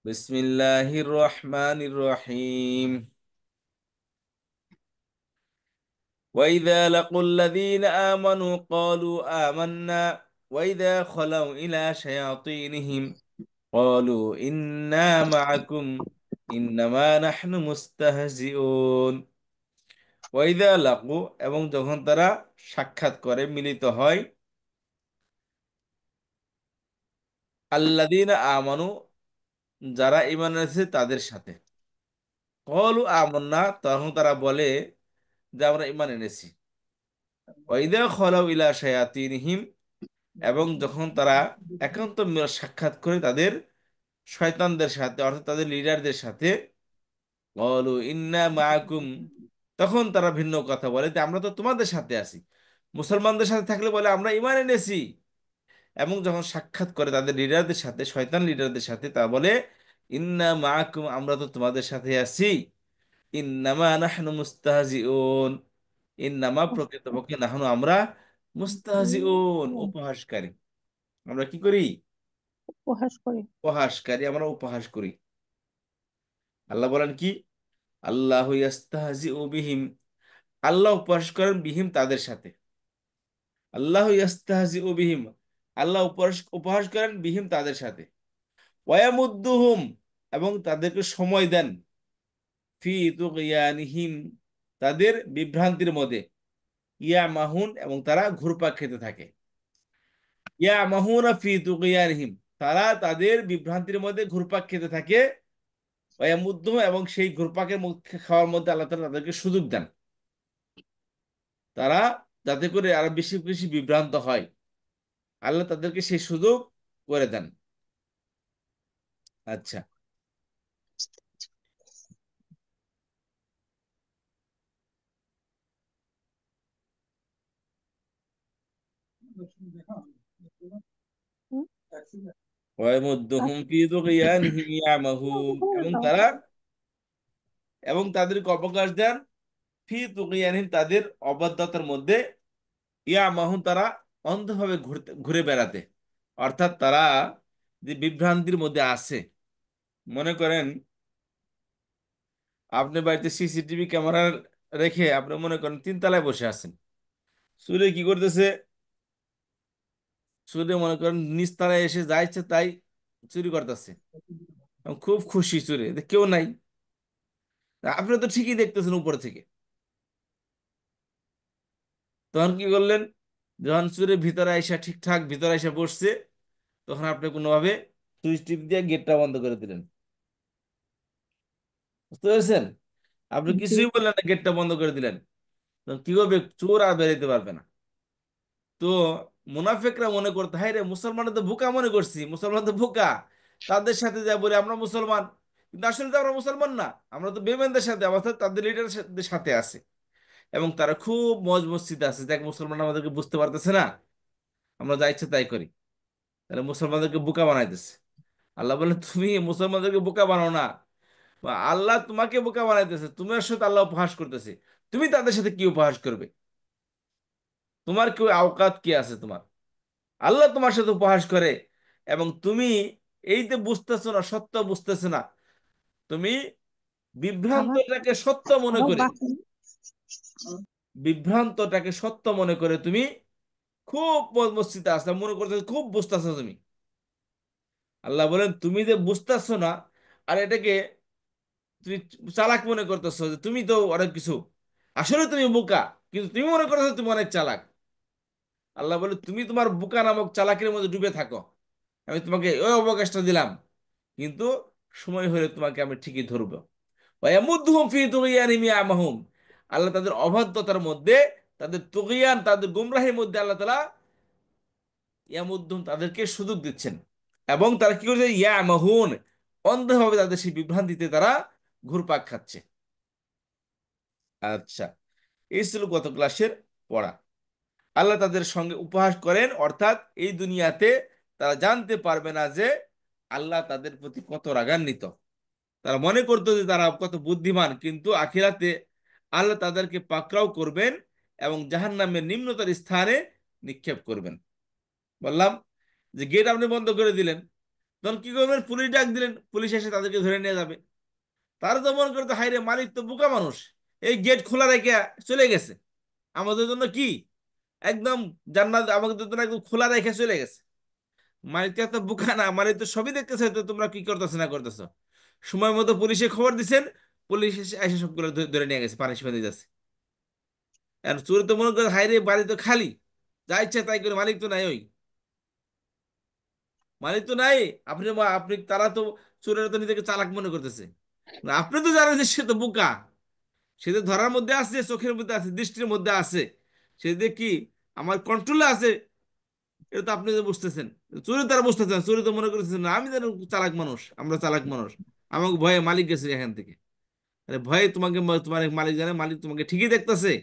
বিসমিল্লাহির রহমানির রহিম। ওয়াইদা লাকুল্লাযীনা আমানু ক্বালু আমান্না ওয়াইদা খালাউ ইলা শায়াতিনহিম ক্বালু ইন্না মাআকুম ইন্নামা নাহনু মুস্তাহজিউন। ওয়াইদা লাকু, এবং যখন তারা সাক্ষাৎ করে, মিলিত হয়, আল্লাযীনা আমানু, যারা ঈমান এনেছে তাদের সাথে, ক্বালু আমান্না, তখন তারা বলে যে আমরা ঈমান এনেছি। ওয়াইদা খালাউ ইলা শায়াতিনহিম, এবং যখন তারা একান্ত সাক্ষাৎ করে তাদের শয়তানদের সাথে, অর্থাৎ তাদের লিডারদের সাথে, ক্বালু ইন্না মাআকুম, তখন তারা ভিন্ন কথা বলে যে আমরা তো তোমাদের সাথে আছি। মুসলমানদের সাথে থাকলে বলে আমরা ঈমান এনেছি, এবং যখন সাক্ষাৎ করে তাদের লিডারদের সাথে, শয়তান লিডারদের সাথে, তা বলে ইন্না মাআকুম, আমরা তো তোমাদের সাথে আছি। ইন্নামা নাহনু মুস্তাহজিউন, ইন্নামা, প্রকৃতপক্ষে, নাহনু, আমরা, মুস্তাহজিউন, উপহাসকারী। আমরা কি করি? উপহাস করে। উপহাসকারী, আমরা উপহাস করি। আল্লাহ বলেন কি? আল্লাহু ইয়াস্তাহজিউ বিহিম, আল্লাহ উপহাস করেন বিহিম, তাদের সাথে। আল্লাহু ইয়াস্তাহজিউ বিহিম, আল্লাহ উপহাস উপহাস করেন বিহিম, তাদের সাথে। ওয়ায়ামুদ্দুহুম, এবং তাদেরকে সময় দেন, ফি তুগয়ানিহিম, তাদের বিভ্রান্তির মধ্যে, ইয়া মাহুন, এবং তারা ঘুরপাক খেতে থাকে। ইয়া মাহুনা ফি তুগয়ানিহিম, তারা তাদের বিভ্রান্তির মধ্যে ঘুরপাক খেতে থাকে। ওয়ায়ামুদ্দুহুম, এবং সেই ঘুরপাকের মধ্যে খাওয়ার মধ্যে আল্লাহ তাআলা তাদেরকে সুযোগ দেন, তারা যাতে করে আরো বেশি বেশি বিভ্রান্ত হয়, আল্লাহ তাদেরকে সেই সুযোগ করে দেন। আচ্ছা। হুম? ওয়ায়ামুদ্দুহুম ফি তুগয়ানিহিম ইয়ামাহুন, এবং তারা, এবং তাদেরকে অবকাশ দেন, ফি তুগয়ানিহিম, তাদের অবাধ্যতার মধ্যে, ইয়ামাহুন, তারা অন্ধভাবে ঘুরতে ঘুরে বেড়াতে, অর্থাৎ তারা যে বিভ্রান্তির মধ্যে আছে। মনে করেন আপনি বাড়িতে সিসিটিভি ক্যামেরা রেখে আপনি মনে করেন 3 তলায় বসে আছেন, চুরে কি করতেছে, চুরে মনে করেন নিচ তলায় এসে যা ইচ্ছে তাই চুরি করতেছে, এবং খুব খুশি, চুরে যে কেউ নাই। আপনি তো ঠিকই দেখতেছেন উপর থেকে। তখন কি করলেন? যখন চুরে ভিতরে আইসা, ঠিকঠাক ভিতরে আইসা বসছে, তখন আপনি কোনোভাবে সুইচ টিপ দিয়ে গেটটা বন্ধ করে দিলেন। বুঝতে পেরেছেন? আপনি জি। কিছুই বললেন না, গেটটা বন্ধ করে দিলেন। তখন কি হবে? চোর আর বেরোতে পারবে না। তো মুনাফিকরা মনে করতে, হায় রে, মুসলমান তো বোকা মনে করছি, মুসলমান তো বোকা, তাদের সাথে যা বলে আমরা মুসলমান, কিন্তু আসলে তো আমরা মুসলমান না, আমরা তো বেঈমানদের সাথে, অর্থাৎ তাদের লিডারদের সাথে আছে, এবং তারা খুব মজ মসজিদে আছে। দেখ, মুসলমান আমাদেরকে বুঝতে পারতেছে না, আমরা যা ইচ্ছে তাই করি, তাহলে মুসলমানদেরকে বোকা বানাইতেছে। আল্লাহ বলে তুমি মুসলমানদেরকে বোকা বানাও না, বা আল্লাহ তোমাকে বোকা বানাইতেছে, তোমার সাথে আল্লাহ উপহাস করতেছে, তুমি তাদের সাথে কি উপহাস করবে? তোমার কেউ আওকাত কি আছে তোমার? আল্লাহ তোমার সাথে উপহাস করে, এবং তুমি এই যে বুঝতেছো না, সত্য বুঝতেছো না, তুমি আবার বিভ্রান্তটাকে সত্য মনে আবার করে, বাকি। বিভ্রান্তটাকে সত্য মনে করে তুমি খুব মসজিদে আসলে মনে করছো, খুব বুঝতেছো তুমি। আল্লাহ বলেন তুমি যে বুঝতেছো না, আর এটাকে তুমি চালাক মনে করতেছো, যে তুমি তো অনেক কিছু, আসলে তুমি বোকা, কিন্তু তুমি মনে করছো তুমি অনেক চালাক। আল্লাহ বলে তুমি তোমার বোকা নামক চালাকের মধ্যে ডুবে থাকো, আমি তোমাকে ওই অবকাশটা দিলাম, কিন্তু সময় হলে তোমাকে আমি ঠিকই ধরবো। ওয়ায়ামুদ্দুহুম ফি তুগয়ানিহিম ইয়ামাহুন, আল্লাহ তাদের অবাধ্যতার মধ্যে, তাদের তুগয়ান, তাদের গুমরাহির মধ্যে আল্লাহ তাআলা ইয়ামুদ্দুহুম, তাদেরকে সুযোগ দিচ্ছেন, এবং তারা কি করছে? ইয়ামাহুন, অন্ধভাবে তাদের সেই বিভ্রান্তিতে তারা ঘুরপাক খাচ্ছে। আচ্ছা, এই ছিল গত ক্লাসের পড়া। আল্লাহ তাদের সঙ্গে উপহাস করেন, অর্থাৎ এই দুনিয়াতে তারা জানতে পারবে না যে আল্লাহ তাদের প্রতি কত রাগান্বিত। তারা মনে করতো যে তারা কত বুদ্ধিমান, কিন্তু আখিরাতে আল্লাহ তাদেরকে পাকড়াও করবেন, এবং জাহান্নামের নিম্নতর স্থানে নিক্ষেপ করবেন। বললাম যে গেট আপনি বন্ধ করে দিলেন, তখন কি করবেন, পুলিশ ডাক দিলেন, পুলিশ এসে তাদেরকে ধরে নিয়ে যাবে। তারা তো মনে করতো হাই রে, মালিক তো বোকা মানুষ, এই গেট খোলা রেখে চলে গেছে, আমাদের জন্য কি একদম জান্নাত আমাদের জন্য একদম খোলা রেখে চলে গেছে। মালিক তো বোকা না, মালিক তো সবই দেখতেছে, তো তোমরা কি করতেছো না করতেছো। সময় মতো পুলিশে খবর দিছেন, পুলিশ এসে এসে সবগুলো ধরে নিয়ে গেছে, পানিশমেন্ট দিয়ে যাচ্ছে। আর চোর তো মনে করে হাই রে, বাড়ি তো খালি, যা ইচ্ছা তাই করে, মালিক তো নাই, ওই মালিক তো নাই। আপনি আপনি তারা তো, চোরেরা তো নিজেকে চালাক মনে করতেছে, না, আপনি তো জানেন যে সে তো বোকা, সে তো ধরার মধ্যে আছে, চোখের মধ্যে আছে, দৃষ্টির মধ্যে আছে, সে যে কি আমার কন্ট্রোলে আছে, এটা তো আপনি যে বুঝতেছেন। চোরে তারা বুঝতেছেন, চোরে তো মনে করতেছেন না আমি যেন চালাক মানুষ, আমরা চালাক মানুষ, আমাকে ভয়ে মালিক গেছে এখান থেকে। আরে ভয়ে তোমাকে তোমার মালিক জানে, মালিক তোমাকে ঠিকই দেখতেছে,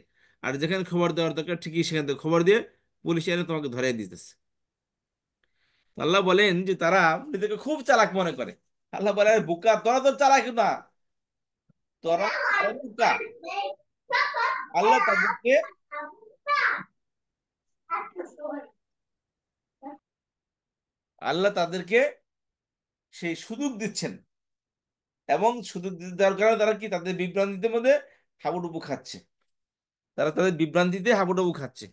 আর যেখানে খবর দেওয়ার দরকার ঠিকই সেখান থেকে খবর দিয়ে পুলিশ এনে তোমাকে ধরে দিতেছে। আল্লাহ বলেন যে তারা নিজেকে খুব চালাক মনে করে। আল্লাহ বলে আরে বোকা, তোরা তো চালাক না, তোরা তোরা বোকা। আল্লাহ তাদেরকে আল্লাহ তাদেরকে সেই সুযোগ দিচ্ছেন, এবং সুযোগ দিতে দেওয়ার কারণে তারা কি তাদের বিভ্রান্তিতে মধ্যে হাবুডুবু খাচ্ছে, তারা তাদের বিভ্রান্তিতে হাবুডুবু খাচ্ছে।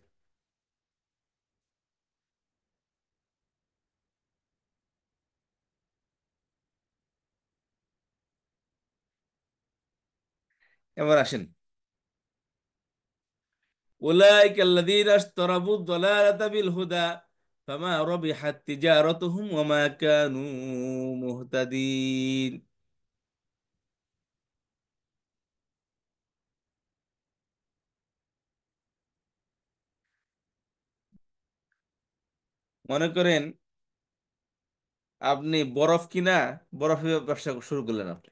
এবার আসেন, উলাইকা আল্লাযীনা ইশতারাবু যালালাতা বিল হুদা ফামা রাবিহাত তিজারাতুহুম ওয়া মা কানু মুহতাদিন। মনে করেন আপনি বরফ কিনা, বরফের ব্যবসা শুরু করলেন আপনি,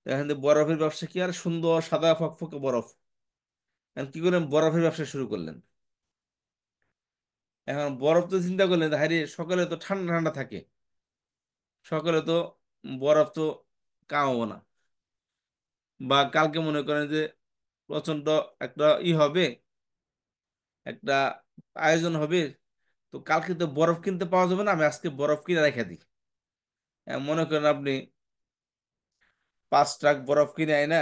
এখান থেকে বরফের ব্যবসা কি আর সুন্দর সাদা ফকফকে বরফ, এখন কি করলেন, বরফের ব্যবসা শুরু করলেন। এখন বরফ তো চিন্তা করলেন হাইরে, সকালে তো ঠান্ডা ঠান্ডা থাকে, সকালে তো বরফ তো কামাবো না, বা কালকে মনে করেন যে প্রচন্ড একটা হবে, একটা আয়োজন হবে, তো কালকে তো বরফ কিনতে পাওয়া যাবে না, আমি আজকে বরফ কিনে রেখে দিই। মনে করেন আপনি 5 ট্রাক বরফ কিনে আইনা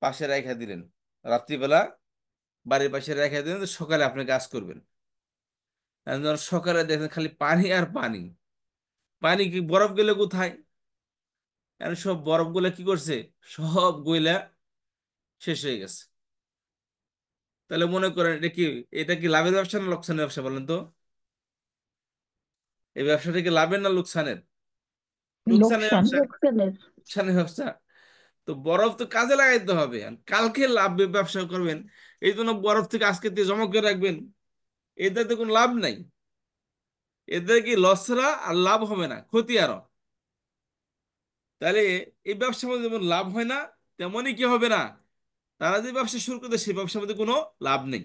পাশে রেখে দিলেন, রাত্রিবেলা বাড়ির পাশে রেখে দিলেন, তো সকালে আপনি কাজ করবেন। এখন যখন সকালে দেখেন খালি পানি আর পানি, পানি কি বরফ গেলে কোথায়, এখন সব বরফ গুলা কি করছে, সব গইলা শেষ হয়ে গেছে। তাহলে মনে করেন এটা কি লাভের ব্যবসা না লোকসানের ব্যবসা বলেন তো, এই ব্যবসাটা কি লাভের না লোকসানের? লোকসানের লোকসান, ব্যবসা, লোকসানের। লোকসানের ব্যবসা। তো বরফ তো কাজে লাগাইতে হবে, আর কালকে লাভ ব্যবসা করবেন, এই জন্য বরফ থেকে আজকে দিয়ে জমা করে রাখবেন, এতে তো কোনো লাভ নাই, এদের কি লস ছাড়া আর লাভ হবে না, ক্ষতি আরো। তাহলে এই ব্যবসার মধ্যে যেমন লাভ হয় না, তেমনই কি হবে না, তারা যে ব্যবসা শুরু করতে সেই ব্যবসার মধ্যে কোনো লাভ নেই।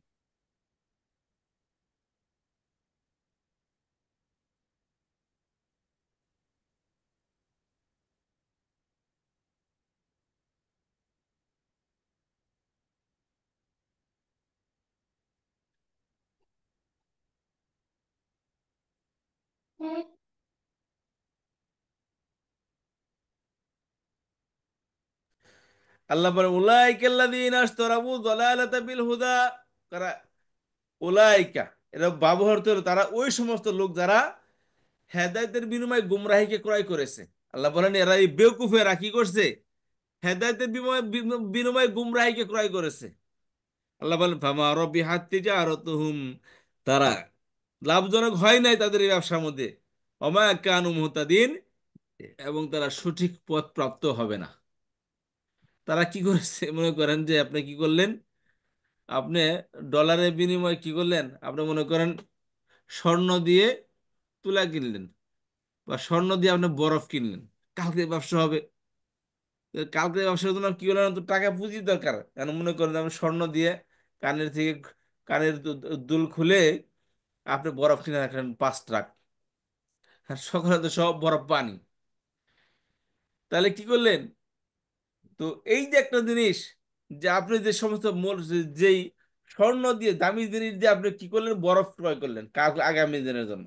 আল্লাহ বলে উলাইকা আল্লাযীনা ইশতারাবু যালালাতা বিল হুদা, তারা উলাইকা, এরা ব্যবহার হলো তারা ওই সমস্ত লোক যারা হেদায়েতের বিনিময়ে গুমরাহিকে ক্রয় করেছে। আল্লাহ বলেন এরা এই বেওকুফেরা কি করছে, হেদায়েতের বিনিময়ে বিনিময়ে গুমরাহিকে ক্রয় করেছে। আল্লাহ বলেন ফামা রবিহাত তিজারাতুহুম, তারা লাভজনক হয় নাই তাদের এই ব্যবসার মধ্যে, ওমা কানু মুহতাদিন, এবং তারা সঠিক পথ প্রাপ্ত হবে না। তারা কি করেছে, মনে করেন যে আপনি কি করলেন, আপনি ডলারের বিনিময়ে কি করলেন, আপনি মনে করেন স্বর্ণ দিয়ে তুলা কিনলেন, বা স্বর্ণ দিয়ে আপনি বরফ কিনলেন, কালকে ব্যবসা হবে। তো কালকে ব্যবসার জন্য কি করলেন, তো টাকা পুঁজি দরকার, কারণ মনে করেন আপনি স্বর্ণ দিয়ে কানের থেকে কানের দুল খুলে আপনি বরফ কিনে রাখলেন 5 ট্রাক, আর সকালে তো সব বরফ পানি। তাহলে কি করলেন, তো এই যে একটা জিনিস, যে আপনি যে সমস্ত যেই স্বর্ণ দিয়ে দামি জিনিস দিয়ে আপনি কি করলেন, বরফ ক্রয় করলেন কাল আগামী দিনের জন্য,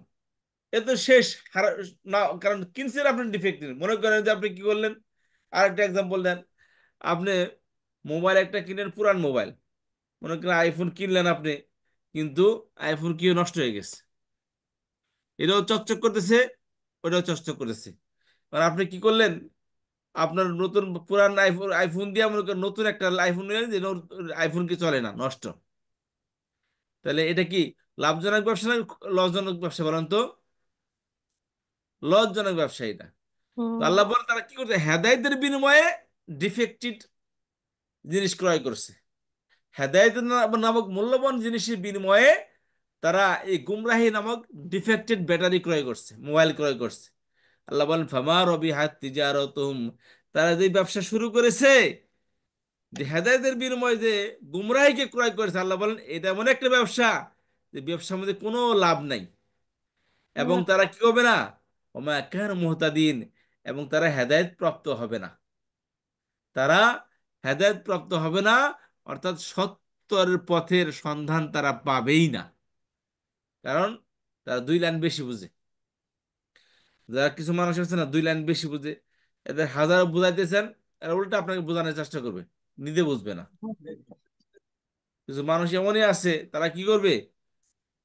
এ তো শেষ। না, কারণ কিনছেন আপনি ডিফেক্টিভ, মনে করেন যে আপনি কি করলেন, আরেকটা এক্সাম্পল দেন। আপনি মোবাইল একটা কিনেন, পুরান মোবাইল, মনে করেন আইফোন কিনলেন আপনি, কিন্তু আইফোন কি নষ্ট হয়ে গেছে, এটাও চকচক করতেছে, ওটাও চকচক করতেছে। আর আপনি কি করলেন, আপনার নতুন পুরান আইফোন আইফোন দিয়ে মনে করেন নতুন একটা আইফোন নিলেন, যে আইফোন কি চলে না, নষ্ট। তাহলে এটা কি লাভজনক ব্যবসা না লসজনক ব্যবসা বলেন তো? লসজনক ব্যবসা এটা। তো হুম। আল্লাহ বলেন তারা কি করছে, হেদায়েতের বিনিময়ে ডিফেক্টেড জিনিস ক্রয় করছে। হেদায়েত নামক মূল্যবান জিনিসের বিনিময়ে তারা এই গুমরাহি নামক ডিফেক্টেড ব্যাটারি ক্রয় করছে, মোবাইল ক্রয় করছে। আল্লাহ বলেন ফামা রবিহাত তিজারাতুহুম, তারা যে ব্যবসা শুরু করেছে, যে হেদায়েতের বিনিময়ে যে গুমরাহিকে ক্রয় করেছে, আল্লাহ বলেন এটা এমন একটা ব্যবসা, যে ব্যবসার মধ্যে কোনো লাভ নাই, এবং না। তারা কি হবে না, ওমা কান মুহতাদিন, এবং তারা হেদায়েত প্রাপ্ত হবে না। তারা হেদায়েত প্রাপ্ত হবে না, অর্থাৎ সত্যের পথের সন্ধান তারা পাবেই না। কারণ তারা দুই লাইন বেশি বুঝে। যারা কিছু মানুষ আছে না, দুই লাইন বেশি বুঝে, এদের হাজার বুঝাইতেছেন, এরা উল্টা আপনাকে বোঝানোর চেষ্টা করবে, নিজে বুঝবে না। কিছু মানুষ এমনই আছে, তারা কি করবে,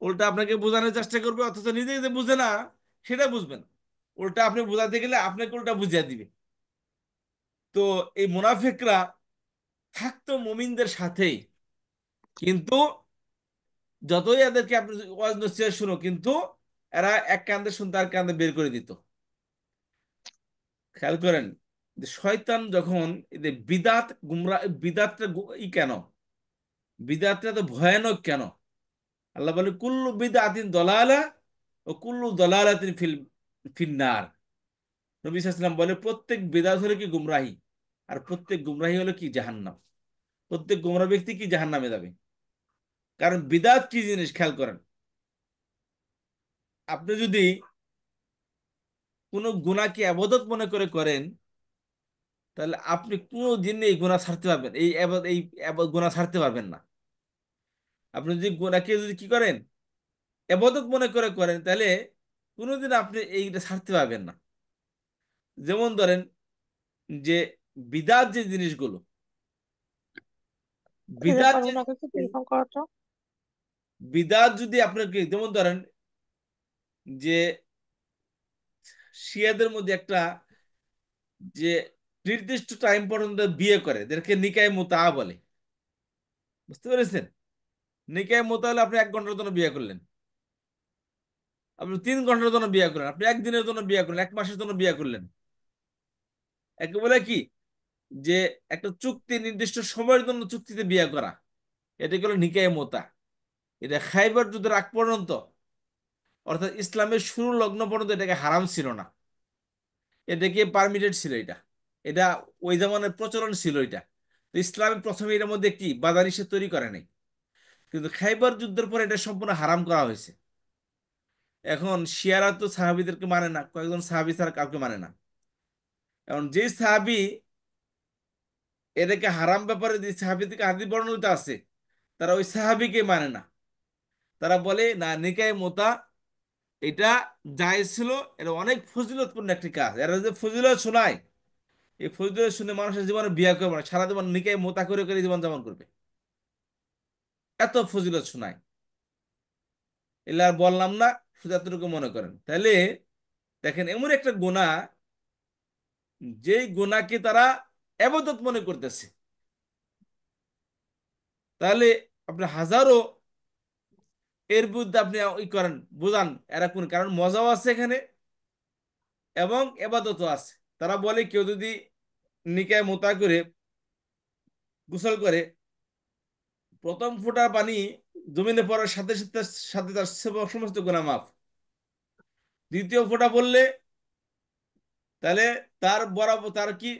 উল্টা আপনাকে বোঝানোর চেষ্টা করবে, অথচ নিজে যে বুঝে না সেটা বুঝবে না। উল্টা আপনি বোঝাতে গেলে আপনাকে উল্টা বুঝিয়ে দিবে। তো এই মুনাফিকরা থাকতো মুমিনদের সাথেই, কিন্তু যতই এদেরকে আপনি ওয়াজ নসিহত শুনো, কিন্তু এরা এক কান্দে শুনতে আর কান্দে বের করে দিত। খেয়াল করেন যে শয়তান যখন এদের বিদাত গুমরা, বিদাতটা কেন, বিদাতটা তো ভয়ানক কেন? আল্লাহ বলে কুল্লু বিদাতিন দলালা ও কুল্লু দলালাতিন ফিন্নার। নবী সাল্লাল্লাহু আলাইহি ওয়াসাল্লাম বলে প্রত্যেক বিদাত হলো কি গুমরাহি, আর প্রত্যেক গুমরাহি হলো কি জাহান্নাম। প্রত্যেক গুমরা ব্যক্তি কি জাহান্নামে যাবে। কারণ বিদাত কি জিনিস খেয়াল করেন, আপনি যদি কোনো গুনাহকে আবাদত মনে করে করেন, তাহলে আপনি কোনো দিন এই গুনাহ ছাড়তে পারবেন, এই গুনাহ ছাড়তে পারবেন না। আপনি যদি গুনাহকে যদি কি করেন, আবাদত মনে করে করেন, তাহলে কোনোদিন আপনি এইটা ছাড়তে পারবেন না। যেমন ধরেন যে বিদাত যে জিনিসগুলো, এটা বিদাত যে পারবো না কিছু কিরকম করতো। বিদাত যদি আপনাকে, যেমন ধরেন যে শিয়াদের মধ্যে একটা, যে নির্দিষ্ট টাইম পর্যন্ত বিয়ে করে, এদেরকে নিকায় মুতা বলে। বুঝতে পেরেছেন? নিকায় মুতা হলে আপনি 1 ঘন্টার জন্য বিয়ে করলেন, আপনি 3 ঘন্টার জন্য বিয়ে করলেন, আপনি একদিনের জন্য বিয়ে করলেন, 1 মাসের জন্য বিয়ে করলেন। একে বলে কি, যে একটা চুক্তি, নির্দিষ্ট সময়ের জন্য চুক্তিতে বিয়ে করা, এটা হলো নিকায় মোতা। এটা খাইবার যুদ্ধের আগ পর্যন্ত, অর্থাৎ ইসলামের শুরু লগ্ন পর্যন্ত এটাকে হারাম ছিল না, এটাকে পারমিটেড ছিল এটা। এটা ওই জামানের প্রচলন ছিল এটা। তো ইসলাম প্রথমে এর মধ্যে কি বাধা নিষেধ তৈরি করে নাই, কিন্তু খাইবার যুদ্ধের পর এটা সম্পূর্ণ হারাম করা হয়েছে। এখন শিয়ারা তো সাহাবিদেরকে মানে না, কয়েকজন সাহাবি ছাড়া কাউকে মানে না। এখন যে সাহাবি এদেরকে হারাম ব্যাপারে, যে সাহাবি থেকে হাদিস বর্ণিত আছে, তারা ওই সাহাবিকে মানে না। তারা বলে না, নিকায়ে মোতা এটা জায়েজ ছিল, এটা অনেক ফজিলতপূর্ণ একটি কাজ, এরা যে ফজিলত শোনায়, এই ফজিলত শুনে মানুষের জীবনে বিয়ে করবে না, সারা জীবন নিকায়ে মোতা করে করে জীবন যাপন করবে, এত ফজিলত শোনায়। এগুলা আর বললাম না, শুধু এতটুকু মনে করেন। তাহলে দেখেন এমন একটা গুনাহ, যেই গুনাহকে তারা এবাদত মনে করতেছে, তাহলে আপনি হাজারো এর বিরুদ্ধে আপনি ই করেন, বুঝান, এরা কোন, কারণ মজাও আছে এখানে এবং এবাদতও আছে। তারা বলে কেউ যদি নিকায় মোতা করে গোসল করে, প্রথম ফোঁটা পানি জমিনে পড়ার সাথে সাথে সাথে তার সমস্ত গুনাহ মাফ। দ্বিতীয় ফোঁটা পড়লে তাহলে তার বরাবর, তার কি,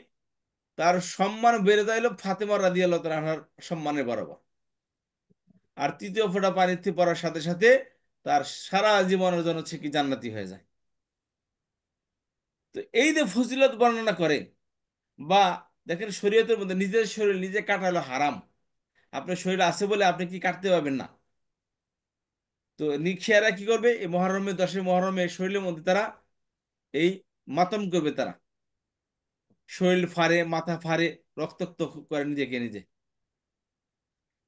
তার সম্মান বেড়ে যাইল ফাতেমা রাদিয়াল্লাহু তাআলা আনহার সম্মানের বরাবর। আর তৃতীয় ফোঁটা পানিতে পড়ার সাথে সাথে তার সারা জীবনের জন্য সে কি জান্নাতি হয়ে যায়। তো এই যে ফজিলত বর্ণনা করে, বা দেখেন শরীয়তের মধ্যে নিজের শরীর নিজে কাটালো হারাম, আপনার শরীর আছে বলে আপনি কি কাটতে পারবেন না? তো নিঃখিয়ারা কি করবে, এই মহরমে, 10 মহরমে শরীরের মধ্যে তারা এই মাতম করবে তারা, শরীর ফাড়ে, মাথা ফাড়ে, রক্তাক্ত করে নিজেকে নিজে।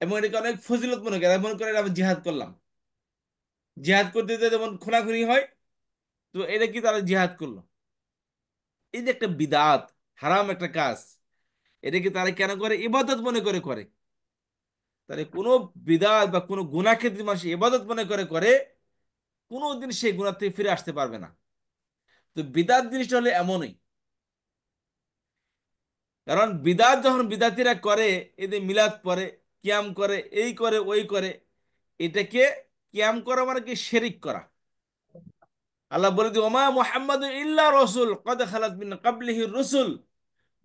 এবং এটাকে অনেক ফজিলত মনে করে, মনে করে আমি জিহাদ করলাম। জিহাদ করতে যেতে যেমন খুনাখুনি হয়, তো এটা কি তারা জিহাদ করলো। এই যে একটা বিদাত, হারাম একটা কাজ, এটাকে তারা কেন করে, ইবাদত মনে করে করে। তাহলে কোনো বিদাত বা কোনো গুনাহকে যদি মানুষ ইবাদত মনে করে করে, কোনোদিন সেই গুনাহ থেকে ফিরে আসতে পারবে না। তো বিদাত জিনিসটা হলে এমনই, কারণ বিদাত যখন বিদাতিরা করে, এদের মিলাদ পড়ে, কিয়াম করে, এই করে ওই করে, এটাকে কিয়াম করা মানে কি, শিরিক করা। আল্লাহ বলে দিও, ওমা মুহাম্মাদু ইল্লা রাসূল কদ খালাত মিন ক্বাবলিহি রুসুল,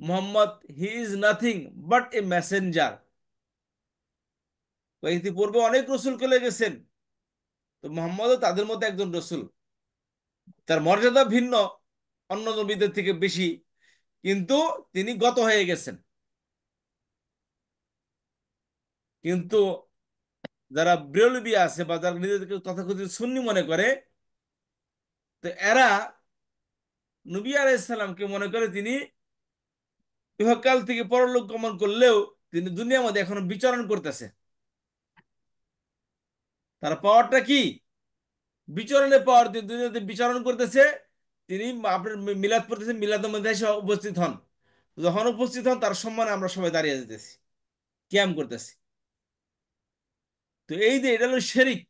Muhammad he is nothing but a messenger. ইতিপূর্বে অনেক রসুল চলে গেছেন, তো মুহাম্মদও তাদের মধ্যে একজন রসুল। তার মর্যাদা ভিন্ন, অন্য নবীদের থেকে বেশি, কিন্তু তিনি গত হয়ে গেছেন। কিন্তু যারা বিরলবী আছে বা যারা নিজেদেরকে তথাকথিত সুন্নি মনে করে, তো এরা নবী আলাইহিস সালামকে মনে করে তিনি ইহকাল থেকে পরলোক গমন করলেও তিনি দুনিয়ার মধ্যে এখনো বিচরণ করতেছে। তার পাওয়ারটা কি, বিচরণের পাওয়ার, তিনি দুনিয়াতে বিচরণ করতেছে। তিনি আপনার মিলাদ পড়তেছেন, মিলাদের মধ্যে এসে উপস্থিত হন। যখন উপস্থিত হন তার সম্মানে আমরা সবাই দাঁড়িয়ে যেতেছি, ক্যাম করতেছি। তো এই যে এটা হলো শিরক।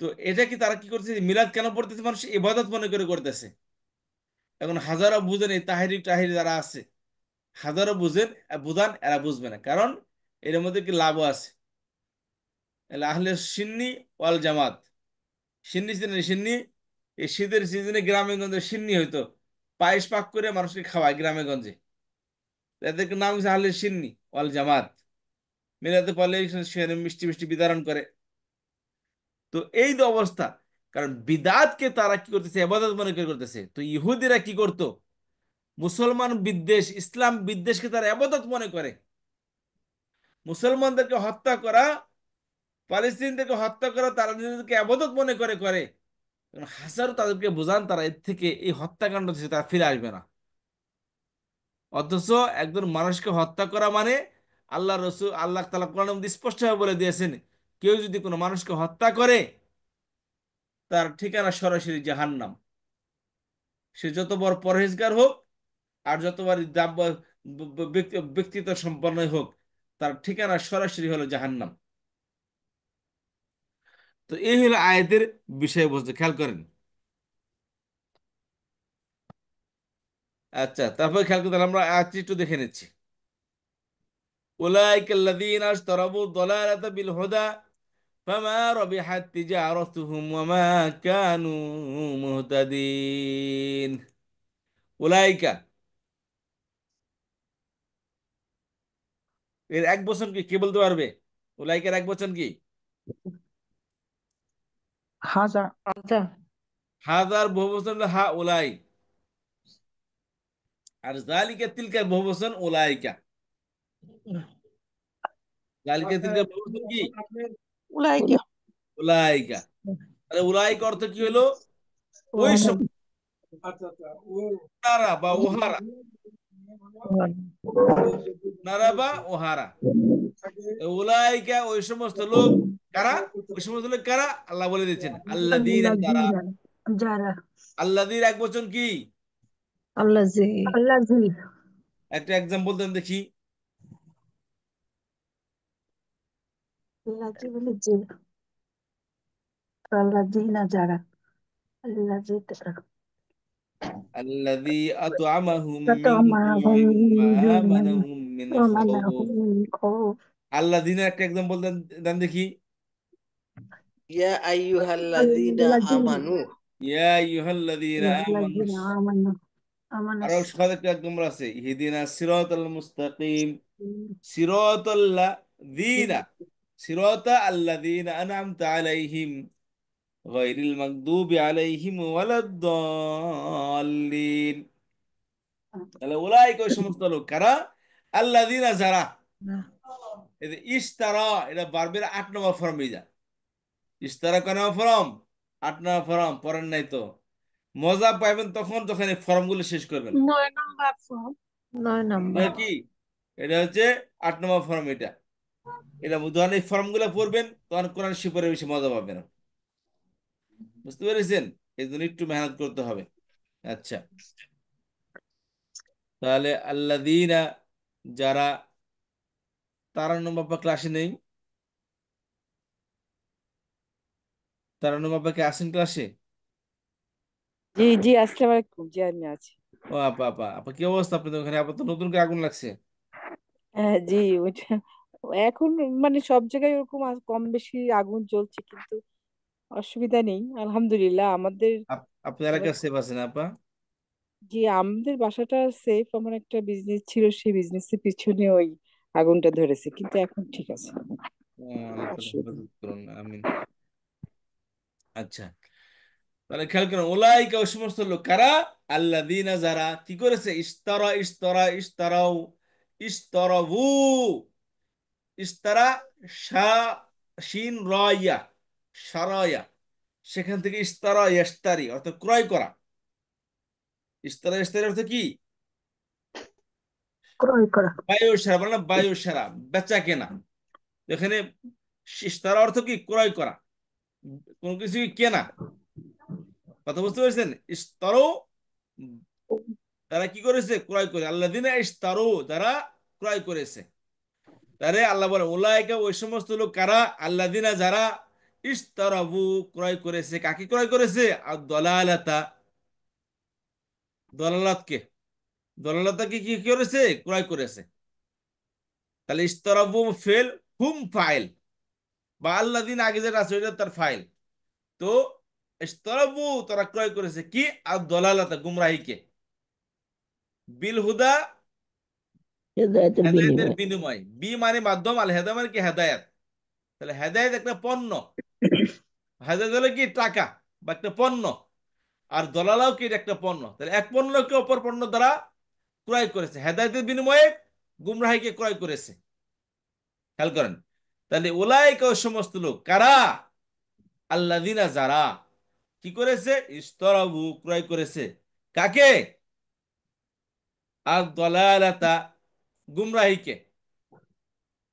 তো এটা কি তারা কি করতেছে, মিলাদ কেন পড়তেছে, মানুষ ইবাদত মনে করে করতেছে। এখন হাজারো বুঝেন, এই তাহিরি টাহিরি যারা আছে, হাজারো বুঝেন, বুঝান, এরা বুঝবে না, কারণ এর মধ্যে কি লাভও আছে। এলা আহলে সিন্নি ওয়াল জামাত, সিন্নি সিন্নি সিন্নি, এই শীতের সিজনে গ্রামে গঞ্জে সিন্নি হইতো, পায়েস পাক করে মানুষকে খাওয়ায় গ্রামে গঞ্জে। এদেরকে নাম হচ্ছে আহলে সিন্নি ওয়াল জামাত। মিলাতে পারলে সেখানে মিষ্টি মিষ্টি বিতরণ করে। তো এই যে অবস্থা, কারণ বিদাতকে তারা কি করতেছে, ইবাদত মনে করে করতেছে। তো ইহুদিরা কি করতো, মুসলমান বিদ্বেষ, ইসলাম বিদ্বেষকে তারা ইবাদত মনে করে। মুসলমানদেরকে হত্যা করা, পালেস্তিনদেরকে হত্যা করা তারা নিজেদেরকে ইবাদত মনে করে করে। হাজারো তাদেরকে বোঝান, তারা এর থেকে, এই হত্যাকাণ্ড থেকে তারা ফিরে আসবে না। অথচ একজন মানুষকে হত্যা করা মানে, আল্লাহ রসুল, আল্লাহ তাআলা কোরআনের মধ্যে স্পষ্টভাবে বলে দিয়েছেন, কেউ যদি কোনো মানুষকে হত্যা করে, তার ঠিকানা সরাসরি জাহান্নাম। সে যত বড় পরহেজগার হোক, আর যত বড় ব্যক্তিত্ব সম্পন্নই হোক, তার ঠিকানা সরাসরি হলো জাহান্নাম। তো এই হলো আয়াতের বিষয়বস্তু, খেয়াল করেন। আচ্ছা, তারপরে খেয়াল করতে আমরা আয়াতটি একটু দেখে নিচ্ছি। উলাইকা আল্লাযীনা ইশতারাবু যালালাতা বিল হুদা ফামা রাবিহাত তিজারাতুহুম ওয়া মা কানু মুহতাদিন। উলাইকা, এর এক বচন কি, কে বলতে পারবে? উলাইকার এক বচন কি? হাজার। হাজার। হাজার বহু বচন হলো হা উলাই, আর জালিকা তিলকার বহু বচন উলাইকা। জালিকা তিলকার বহু বচন কি? উলাইকা। উলাইকা। তাহলে উলাইকা অর্থ কি হলো, ওই সব, তারা বা ওহারা, নারা বা ওহারা। উলাইকা ওই সমস্ত লোক, কারা? ওই সমস্ত লোক কারা, আল্লাহ বলে দিচ্ছেন, আল্লাযীনা যারা। আল্লাযীনা, যারা। আল্লাযীর এক বচন কি? আল্লাযী। আল্লাযী। একটা এক্সাম্পল দেন দেখি। আল্লাযী বলে যে, আল্লাযীনা যারা, আল্লাযী তারা। আল্লাযী আত'আমাহুম মিন ফাতামাহুম জুইন মিন ওয়া জুইন আমানাহুম মিন ওয়া খাউফ। মানাহুম মিন খাউফ। আল্লাযীনা একটা এক্সাম্পল দেন, দেন দেখি। ইয়া আইয়ুহাল্লাযীনা আল্লাযীনা, আমানু ইয়া আইয়ুহাল্লাযীনা আমানু। আল্লাযীনা আমানু, আমানাস। আরো সাথে একটা এক্সাম্পল আছে, ইহদিনা সিরাতাল মুস্তাকিম, সিরাতাল্লাযীনা, সিরাতা আল্লাযীনা আন'আমতা আলাইহিম গায়রিল মাগদুবি আলাইহিম ওয়ালাদ-দাল্লিন। তাহলে উলাইকা ওই সমস্ত লোক, কারা? আল্লাযীনা যারা। এই যে ইশতারা, এটা বারবের 8 নম্বর ফর্মে যা। ইশতারা কয় নম্বর ফর্ম? 8 নম্বর ফর্ম। পড়েন নাই তো? মজা পাইবেন তখন যখন এই ফর্মগুলো শেষ করবেন। 9 নম্বর ফর্ম। নয় এটা নম্বর কি? এটা হচ্ছে 8 নম্বর ফর্ম। এটা এটা যখন এই ফর্মগুলো পড়বেন তখন কোরআন শিপরে বেশি মজা পাবেন। বুঝতে পেরেছেন? এই জন্য একটু মেহনত করতে হবে। আচ্ছা, তাহলে আল্লাযীনা, যারা, তারান্নুম বাপ্পা ক্লাসে নেই? তারান্নুম বাপ্পা কি আসেন ক্লাসে? জি জি, আসসালামু আলাইকুম। জি, আমি আছি। ও আপা, আপা আপা কি অবস্থা আপনাদের ওখানে? আপা তো নতুন করে আগুন লাগছে। হ্যাঁ জি, ওইটা এখন মানে সব জায়গায় ওরকম কম বেশি আগুন জ্বলছে, কিন্তু অসুবিধা নেই আলহামদুলিল্লাহ। আমাদের আপনার আমার এলাকা সেফ আছেন আপা? জি, আমাদের বাসাটা সেফ। আমার একটা বিজনেস ছিল, সেই বিজনেসের পিছনে ওই আগুনটা ধরেছে, কিন্তু এখন ঠিক আছে, ও, আল্লাহ তাআলা অসুবিধা হেফাজত নেই। করুন, আমিন। আচ্ছা, তাহলে খেয়াল করেন, ওলাইকা ওই সমস্ত লোক কারা? আল্লাযীনা, যারা কি করেছে? ইশতারা, ইশতারা, ইশতারাও, ইশতারাবু, ইশতারা, শা, শিন রয়া, সারায়া, সেখান থেকে ইশতারা ইশতারি অর্থাৎ ক্রয় করা। ইশতারা ইশতারি অর্থ কি? ক্রয় করা। বায়ু সারা, বলে না বায়ু সারা, বেচা কেনা। এখানে ইশতারা অর্থ কি? ক্রয় করা, কোনো কিছু কেনা। কথা বুঝতে পেরেছেন? ইশতারু, তারা কি করেছে? ক্রয় করে। আল্লাযীনা ইশতারু, যারা ক্রয় করেছে। তারে আল্লাহ বলে উলাইকা ওই সমস্ত লোক কারা? আল্লাযীনা, যারা ইশতারাবু, ক্রয় করেছে। কাকে ক্রয় করেছে? আর দলালাতা, দলালাতকে, দলালাতাকে কি করেছে? ক্রয় করেছে। তাহলে ইশতারাবু ফেল, হুম ফাইল, বা আল্লাযীনা আগে যেটা আছে ওইটা তার ফাইল। তো ইশতারাবু, তারা ক্রয় করেছে কি? আর দলালাতা, গুমরাহিকে, বিল হুদা, হেদায়েতের হেদায়েতের বিনিময়। বিনিময়। বি মানে মাধ্যম, আল হেদা মানে কি? হেদায়েত। তাহলে হেদায়েত একটা পণ্য। হেদায়েত হলো কি? টাকা বা একটা পণ্য। আর দলালাও কি? একটা পণ্য। তাহলে এক পণ্যকে অপর পণ্য দ্বারা ক্রয় করেছে। হেদায়েতের বিনিময়ে গুমরাহিকে ক্রয় করেছে। খেয়াল করেন। তাহলে উলাইকা ওই সমস্ত লোক কারা? আল্লাযীনা, যারা কি করেছে? ইশতারাবু, ক্রয় করেছে। কাকে? আর দলালাতা, গুমরাহিকে।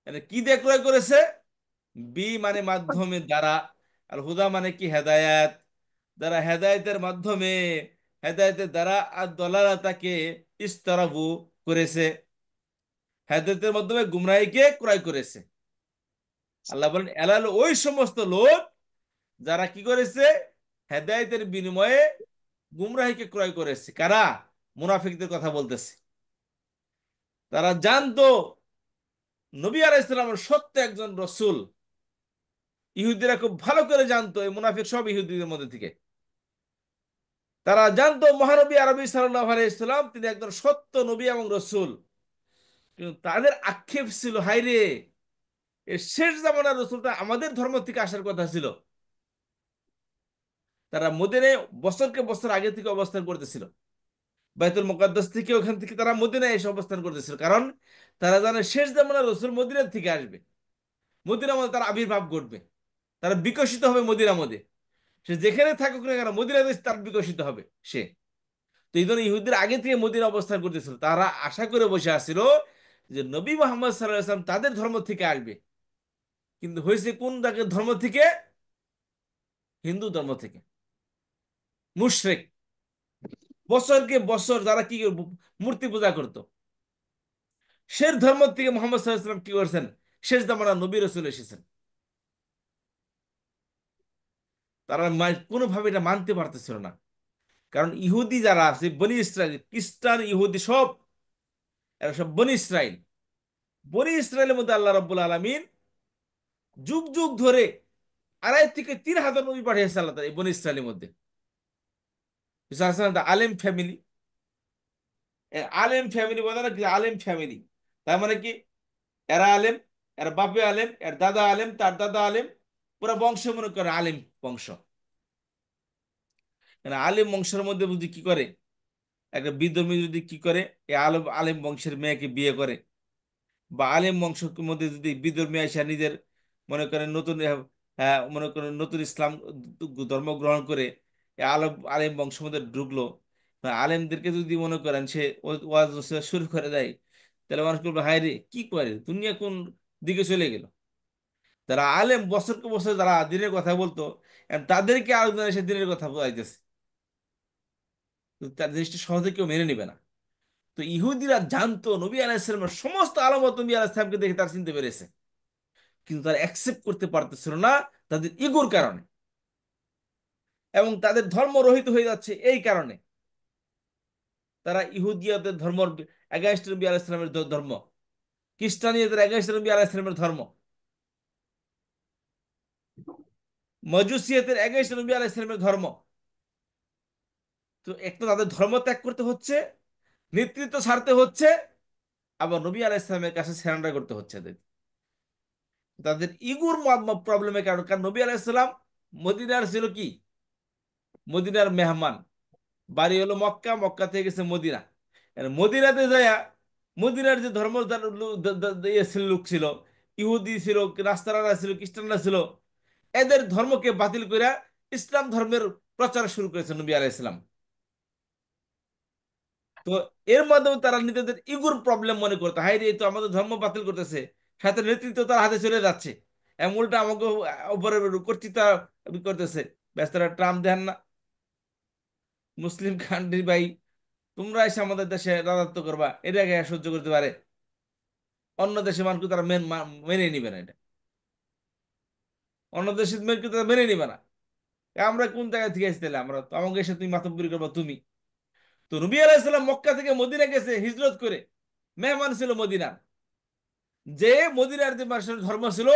মানে কি দিয়ে ক্রয় করেছে? বি মানে মাধ্যমে, দ্বারা। আর হুদা মানে কি? হেদায়াত। দ্বারা, হেদায়েতের মাধ্যমে, হেদায়েতের দ্বারা। আর দলালাতাকে ইস্তারাবু, করেছে। হেদায়েতের মাধ্যমে গুমরাহিকে ক্রয় করেছে। আল্লাহ বলেন এলাল ওই সমস্ত লোক যারা কি করেছে? হেদায়েতের বিনিময়ে গুমরাহিকে ক্রয় করেছে। কারা? মুনাফিকদের কথা বলতেছে। তারা জানতো নবী আলাইহিস সালামের সত্য একজন রসূল। ইহুদিরা খুব ভালো করে জানতো, এই মুনাফিক সব ইহুদিদের মধ্যে থেকে। তারা জানতো মহানবী আরবি সাল্লাল্লাহু আলাইহি সাল্লাম তিনি একজন সত্য নবী এবং রসূল। কিন্তু তাদের আক্ষেপ ছিল, হাইরে, এর শেষ জামানার রসুলটা আমাদের ধর্ম থেকে আসার কথা ছিল। তারা মদিনায় বছরকে বছর আগে থেকে অবস্থান করতেছিল। বাইতুল মুকাদ্দাস থেকে, ওখান থেকে তারা মদিনায় এসে অবস্থান করতেছিল। কারণ তারা জানে শেষ জামানার রসুল মদিনার থেকে আসবে। মদিনার মধ্যে তার আবির্ভাব ঘটবে। তারা বিকশিত হবে মদিনার মধ্যে। সে যেখানে থাকুক না কেন, মদিনাতে তার বিকশিত হবে সে। তো এই জন্য ইহুদির আগে থেকে মদিনা অবস্থান করতেছিল। তারা আশা করে বসে আছিল যে নবী মোহাম্মদ সাল্লাল্লাহু আলাইহি ওয়াসাল্লাম তাদের ধর্ম থেকে আসবে। কিন্তু হয়েছে কোন ধর্ম থেকে? হিন্দু ধর্ম থেকে। মুশরিক, বছরকে বছর যারা কি মূর্তি পূজা করতো, শেষ ধর্ম থেকে মোহাম্মদ সাল্লাল্লাহু আলাইহি ওয়াসাল্লাম কি করছেন? শেষ জামানা নবী রাসূল এসেছেন। তারা কোনোভাবে এটা মানতে পারতেছিল না। কারণ ইহুদি যারা আছে, বনি ইসরায়েল, খ্রিস্টান ইহুদি সব, এরা সব বনি ইসরায়েল। বনি ইসরায়েলের মধ্যে আল্লাহ রাব্বুল আলামিন যুগ যুগ ধরে 2.5 থেকে 3 হাজার নবী পাঠিয়েছে আল্লাহ তাআলা এই বনি ইসরায়েলের মধ্যে। আলেম ফ্যামিলি, আলেম ফ্যামিলি বলে না কি? আলেম ফ্যামিলি তার মানে কি? এরা আলেম, এর বাপে আলেম, এর দাদা আলেম, তার দাদা আলেম, পুরো বংশ মনে করে আলেম বংশ। মানে আলেম বংশের মধ্যে বুঝি কি করে? একটা বিধর্মী যদি কি করে, এই আলেম আলেম বংশের মেয়েকে বিয়ে করে, বা আলেম বংশের মধ্যে যদি বিধর্মী আইসা নিজের মনে করেন নতুন মনে করেন নতুন ইসলাম ধর্ম গ্রহণ করে আলেম আলেম বংশের মধ্যে ঢুকলো, আলেমদেরকে যদি মনে করেন সে ওয়াজ নসিহত শুরু করে দেয়, তাহলে মানুষ বলবে হায় রে কি করে, দুনিয়া কোন দিকে চলে গেল। যারা আলেম বছরকে বছর যারা দিনের কথা বলতো, এখন তাদেরকে আরেকজন এসে দিনের কথা বলাইতেছে, তো তার জিনিসটা সহজে কেউ মেনে নেবে না। তো ইহুদিরা জানতো নবী আলাইহিসসালামের সমস্ত আলামত নবী আলাইহিসসালামকে দেখে তারা চিনতে পেরেছে, কিন্তু তারা অ্যাকসেপ্ট করতে পারতেছিল না তাদের ইগোর কারণে, এবং তাদের ধর্ম রহিত হয়ে যাচ্ছে এই কারণে। তারা ইহুদিয়াদের ধর্ম এগাইস্ট নবী আলাইহিসসালামের ধর্ম, খ্রিস্টানীয়দের এগাইস্ট নবী আলাইহিসসালামের ধর্ম, মজুসিয়তের এগাইস্ট নবী আলাইহিসসালামের ধর্ম। তো একটা তাদের ধর্ম ত্যাগ করতে হচ্ছে, নেতৃত্ব ছাড়তে হচ্ছে, আবার নবী আলাইহিসসালামের কাছে সারেন্ডার করতে হচ্ছে এদের। তাদের ইগুর প্রবলেমের কারণ, কারণ নবী আলাইহিসসালাম মদিনার ছিল কি, মদিনার মেহমান, বাড়ি হলো মক্কা, মক্কা থেকে গেছে মদিনা। আর মদিনাতে যায় মদিনার যে ধর্ম লোক ছিল, ইহুদি ছিল, নাস্তারারা ছিল, খ্রিস্টানরা ছিল, এদের ধর্মকে বাতিল করে ইসলাম ধর্মের প্রচার শুরু করেছে নবী আলাইহিসসালাম। তো এর মাধ্যমে তারা নিজেদের ইগুর প্রবলেম মনে করতো, হাই রে এই তো আমাদের ধর্ম বাতিল করতেছে, সাথে নেতৃত্ব তার হাতে চলে যাচ্ছে, এবং উল্টা আমাকে উপরে কর্তৃত্ব করতেছে। ব্যস্তরা ট্রাম্প দেন না, মুসলিম কান্ট্রি ভাই, তোমরা এসে আমাদের দেশে রাজত্ব করবা, এটাকে সহ্য করতে পারে? অন্য দেশে মানুষ তারা মেনে নিবে না এটা, অন্য দেশের মেয়েকে তারা মেনে নিবে না। আমরা কোন জায়গায় থেকে আসতে, আমরা তো আমাকে এসে তুমি মাতব্বরি করবা তুমি। তো নবী আলাইহিস সালাম মক্কা থেকে মদিনা গেছে হিজরত করে, মেহমান ছিল মদিনা, যে মদিনার যে মানুষের ধর্ম ছিল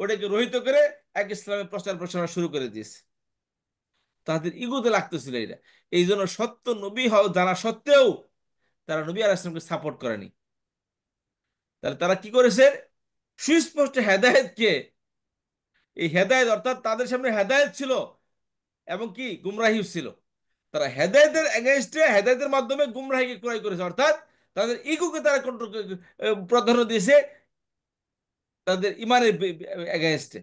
ওটাকে রহিত করে এক ইসলামের প্রচার প্রসারণা শুরু করে দিয়েছে। তাদের ইগোতে লাগতেছিল এটা। এই জন্য সত্য নবী জানা সত্ত্বেও তারা নবী আলাইহিস সালামকে সাপোর্ট করেনি। তাহলে তারা কি করেছে, সুস্পষ্ট হেদায়েতকে, এই হেদায়েত অর্থাৎ তাদের সামনে হেদায়েত ছিল এবং কি গুমরাহি ছিল, তারা হেদায়েতের এগেইনস্টে হেদায়েতের মাধ্যমে গুমরাহিকে ক্রয় করেছে, অর্থাৎ তাদের ইগোকে তারা কন্ট্রোল, প্রাধান্য দিয়েছে তাদের ইমানের এগেইনস্টে।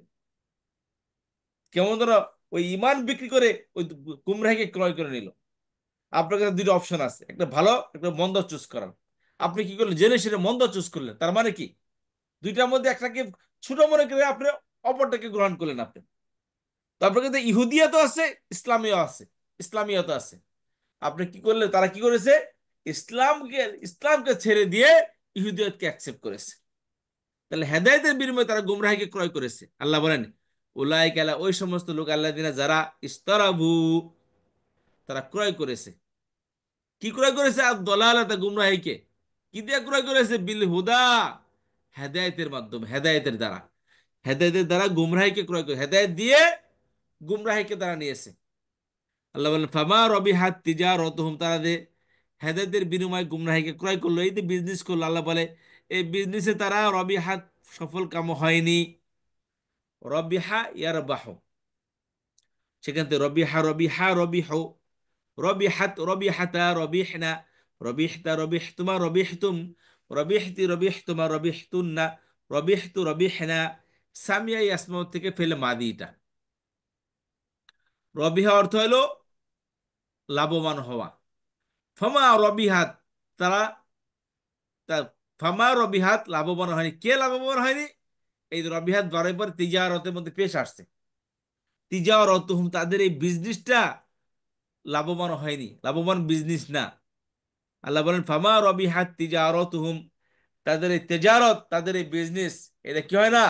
কেমন ধরো ওই ইমান বিক্রি করে ওই গুমরাহিকে ক্রয় করে নিল। আপনার কাছে দুটো অপশন আছে, একটা ভালো একটা মন্দ চুজ করার। আপনি কি করলেন, জেনে সেটা মন্দ চুজ করলেন, তার মানে কি দুইটার মধ্যে একটাকে ছোট মনে করে আপনি অপরটাকে গ্রহণ করলেন আপনি। তো আপনার কাছে ইহুদিয়া তো আছে, ইসলামীয় আছে, ইসলামিয়া তো আছে। আপনি কি করলেন, তারা কি করেছে, ইসলামকে ইসলামকে ছেড়ে দিয়ে ইহুদিয়তকে অ্যাকসেপ্ট করেছে। তাহলে হেদায়েতের বিনিময়ে তারা গুমরাহিকে ক্রয় করেছে। আল্লাহ বলেন উলাইকা ওই সমস্ত লোক আল্লাযিনা যারা ইস্তারাবু, তারা ক্রয় করেছে। কি ক্রয় করেছে, আর দলালাতা গুমরাহিকে কি দিয়ে ক্রয় করেছে, বিল হুদা, হেদায়েতের মাধ্যমে, হেদায়েতের দ্বারা, হেদায়েতের দ্বারা গুমরাহিকে ক্রয় করে, হেদায়েত দিয়ে গুমরাহিকে তারা নিয়েছে। আল্লাহ বলেন ফামা রবিহাত তিজারতুহুম, তারা যে হেদায়েতের বিনিময়ে গুমরাহিকে ক্রয় করলো, এই যে বিজনেস করলো, আল্লাহ বলে এই বিজনেসে তারা রবিহাত সফল কাম হয়নি। রবিহা ইয়ারবাহু, সেখান থেকে রবিহা রবিহা রবিহু, রবিহাত রবিহাতা রবিহনা, রবিহতা রবিহতুমা রবিহতুম, রবিহতি রবিহতুমা রবিহতুন্না, রবিহতু রবিহনা, সামিয়া ইয়াসমাউ থেকে ফেলে মাদিটা। রবিহা অর্থ হলো লাভবান হওয়া। ফামা রবিহাত, তারা তা ফামা রবিহাত লাভবান হয়নি, কে লাভবান হয়নি, এই রবিহাত বারে বার তিজারতের মধ্যে পেশ আসছে। তিজারতুহুম, তাদের এই বিজনেসটা লাভবান হয়নি, লাভবান বিজনেস না। আল্লাহ বলেন ফামা রবিহাত তিজারতুহুম, তাদের এই তেজারত, তাদের এই বিজনেস, এটা কি হয় না,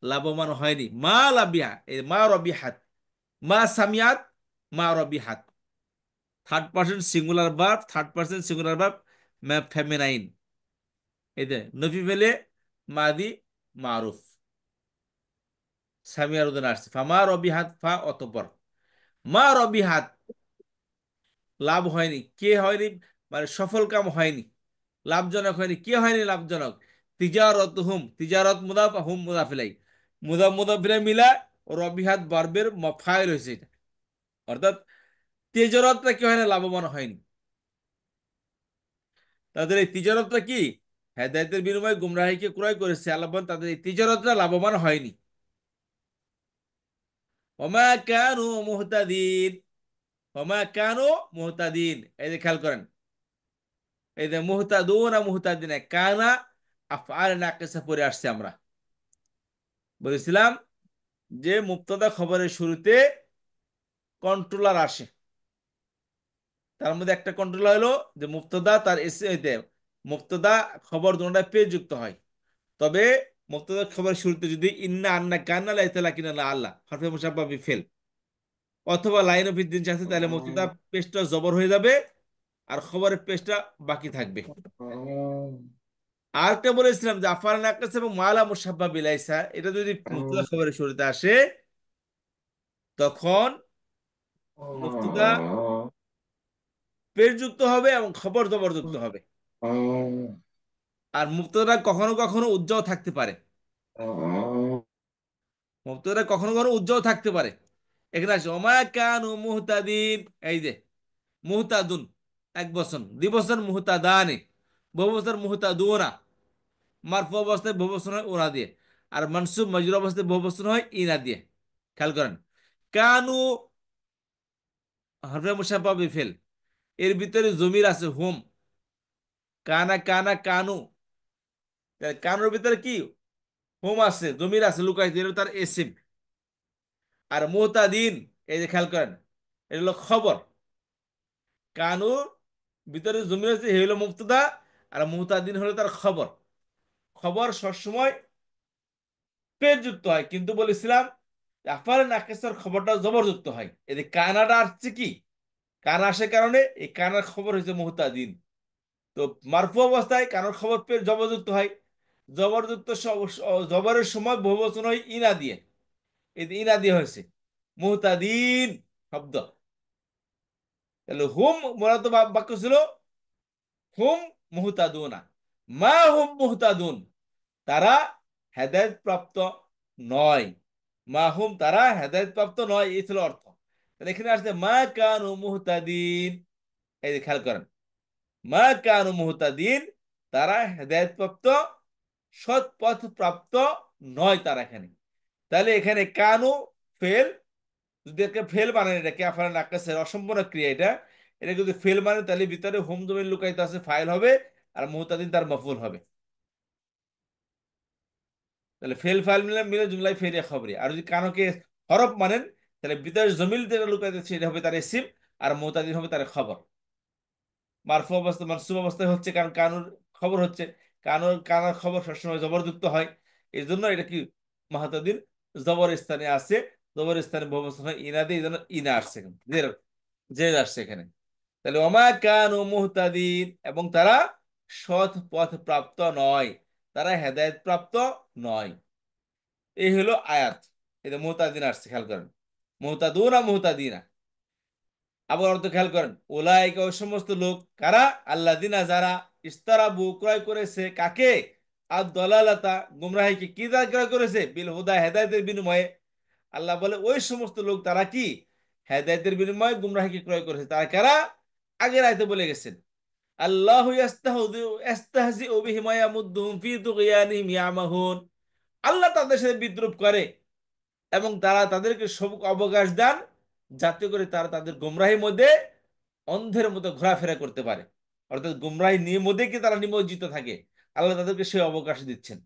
লাভবান হয়নি। মা লাবিহা, এই মা রবিহাত, মা সামিয়াত, মা রবিহাত, third person singular verb, third person singular verb, feminine, এই যে নফি ফেলে মাদি মারুফ, সামিয়ার উদাহরণ আসছে। ফামা রবিহাত, ফা অতঃপর, মা রবিহাত, লাভ হয়নি, কে হয়নি, মানে সফল কাম হয়নি, লাভজনক হয়নি, কে হয়নি লাভজনক, তিজারত হুম, তিজারত মুদাফ, হুম মুদাফিলাই, মুদাফ মুদাফিলাই মিলা রবিহাত বার্বের মফাইল হয়েছে এটা, অর্থাৎ তেজারতটা কি হয় না, লাভবান হয়নি। তাদের এই তিজারতটা কি, হেদায়েতের বিনিময়ে গুমরাহিকে ক্রয় করেছে, আল্লাহ বলেন তাদের এই তিজারতটা লাভবান হয়নি। ওমা কানু মুহতাদিন, ওমা কানু মুহতাদিন, এই যে খেয়াল করেন, এই যে মুহতাদুন আর মুহতাদিন কানা আফআল নাকিসা পড়ে আসছে আমরা। বলেছিলাম যে মুবতাদা খবরের শুরুতে কন্ট্রোলার আসে, তার মধ্যে একটা কন্ট্রোলার হলো যে মুবতাদা তার এসে মুবতাদা খবর দুটোটায় পেজ যুক্ত হয়। তবে মুবতাদা খবরের শুরুতে যদি ইন্না আন্না কান্না লাইতালা কিনা লা আল্লাহ হরফে মুসাব্বা ফেল অথবা লাইন অফ ইদ্দিন আছে, তাহলে মুবতাদা পেজটা জবর হয়ে যাবে আর খবরের পেজটা বাকি থাকবে। আরেকটা বলেছিলাম যে আফার নাকাস এবং মালা মুসাব্বা বিলাইসা, এটা যদি মুবতাদা খবরের শুরুতে আসে তখন মুবতাদা পেশ যুক্ত হবে এবং খবর জবর যুক্ত হবে। আর মুবতাদা কখনো কখনো উজ্জ্বল থাকতে পারে, মুবতাদা কখনো কখনো উজ্জ্বল থাকতে পারে। এখানে আছে ওমা কানু মুহতাদিন, এই যে মুহতাদুন এক বচন, দ্বিবচন মুহতাদানে, বহুবচন মুহতাদুনা, মারফু অবস্থায় বহুবচন হয় ওনা দিয়ে, আর মানসুব মাজরুর অবস্থায় বহুবচন হয় ইনা দিয়ে। খেয়াল করেন, কানু হরফে মুসাব্বা বিফেল, এর ভিতরে জমির আছে হুম, কানা কানা কানু, তাহলে কানুর ভিতরে কি হুম আছে, জমির আছে লুকাইতে, এটা তার এসিম। আর মুহতাদিন, এই যে খেয়াল করেন, এটা হলো খবর, কানুর ভিতরে জমির আছে হে হলো মুবতাদা, আর মুহতাদিন হলো তার খবর। খবর সবসময় পেজ যুক্ত হয়, কিন্তু বলেছিলাম আফার নাকেসের খবরটা জবরযুক্ত হয়। এই যে কানাডা আসছে কি, কানা আসে কারণে এই কানার খবর হয়েছে মুহতাদিন। তো মারফু অবস্থায় কানার খবর পেয়ে জবরযুক্ত হয়, জবরযুক্ত জবরের সময় বহুবচন হয় ইনা দিয়ে, এই যে ইনা দিয়ে হয়েছে মুহতাদিন শব্দ। তাহলে হুম মূলত বাক্য ছিল হুম মুহতাদুনা, মা হুম মুহতাদুন, তারা হেদায়েত প্রাপ্ত নয়, মা হুম তারা হেদায়েত প্রাপ্ত নয়, এই ছিল অর্থ। তাহলে এখানে আসছে মা কানু মুহতাদিন, এই যে খেয়াল করেন, মা কানু মুহতাদিন, তারা হেদায়েত প্রাপ্ত সৎ পথ প্রাপ্ত নয় তারা এখানে। তাহলে এখানে কানু ফেল, যদি একটা ফেল বানান, এটা ক্যাফার নাকাসের অসম্পূর্ণ ক্রিয়া, এটা এটা যদি ফেল মানে তাহলে ভিতরে হুম জমির লুকাইতে আছে ফাইল হবে, আর মুহতাদিন তার মফুল হবে। তাহলে ফেল ফাইল মিলে মিলে জুমলায় ফেরিয়া খবরে। আর যদি কানকে হরফ মানেন তাহলে ভিতরে জমিল যেটা লুকাইতে আছে এটা হবে তার ইসিম, আর মুহতাদিন হবে তার খবর। মারফু অবস্থা মানসুব অবস্থায় হচ্ছে কারণ কানুর খবর হচ্ছে, কানার খবর সবসময় জবরযুক্ত হয়, এই জন্য এটা কি মাহতাদিন জবর স্থানে আছে, জবর স্থানে বহুবচন হয় ইনা দিয়ে, এই জন্য ইনা আসছে এখানে, জের জের আসছে এখানে। তাহলে ওমা কানু মুহতাদিন, এবং তারা সৎ পথ প্রাপ্ত নয়, তারা হেদায়েত প্রাপ্ত নয়। এই হলো আয়াত। এটা মুহতাদিন আসছে, খেয়াল করেন, মুহতাদুনা মুহতাদিনা। আবার অর্থ খেয়াল করেন, উলাইকা ওই সমস্ত লোক কারা, আল্লাযিনা যারা ইস্তারাবু ক্রয় করেছে কাকে, আর দলালাতা গুমরাহিকে, কি দ্বারা ক্রয় করেছে, বিল হুদা হেদায়েতের বিনিময়ে। আল্লাহ বলে ওই সমস্ত লোক তারা কি হেদায়েতের বিনিময়ে গুমরাহিকে ক্রয় করেছে, তারা কারা, আগের আয়াতে বলে গেছেন। আল্লাহু ইয়াস্তাহজিউ বিহিম ওয়া ইয়ামুদ্দুহুম ফি তুগয়ানিহিম ইয়ামাহুন, আল্লাহ তাদের সাথে বিদ্রুপ করে এবং তারা তাদেরকে সব অবকাশ দেন যাতে করে তারা তাদের গুমরাহির মধ্যে অন্ধের মতো ঘোরাফেরা করতে পারে, অর্থাৎ গুমরাহি নিয়ে মধ্যে কি তারা নিমজ্জিত থাকে, আল্লাহ তাদেরকে সেই অবকাশ দিচ্ছেন।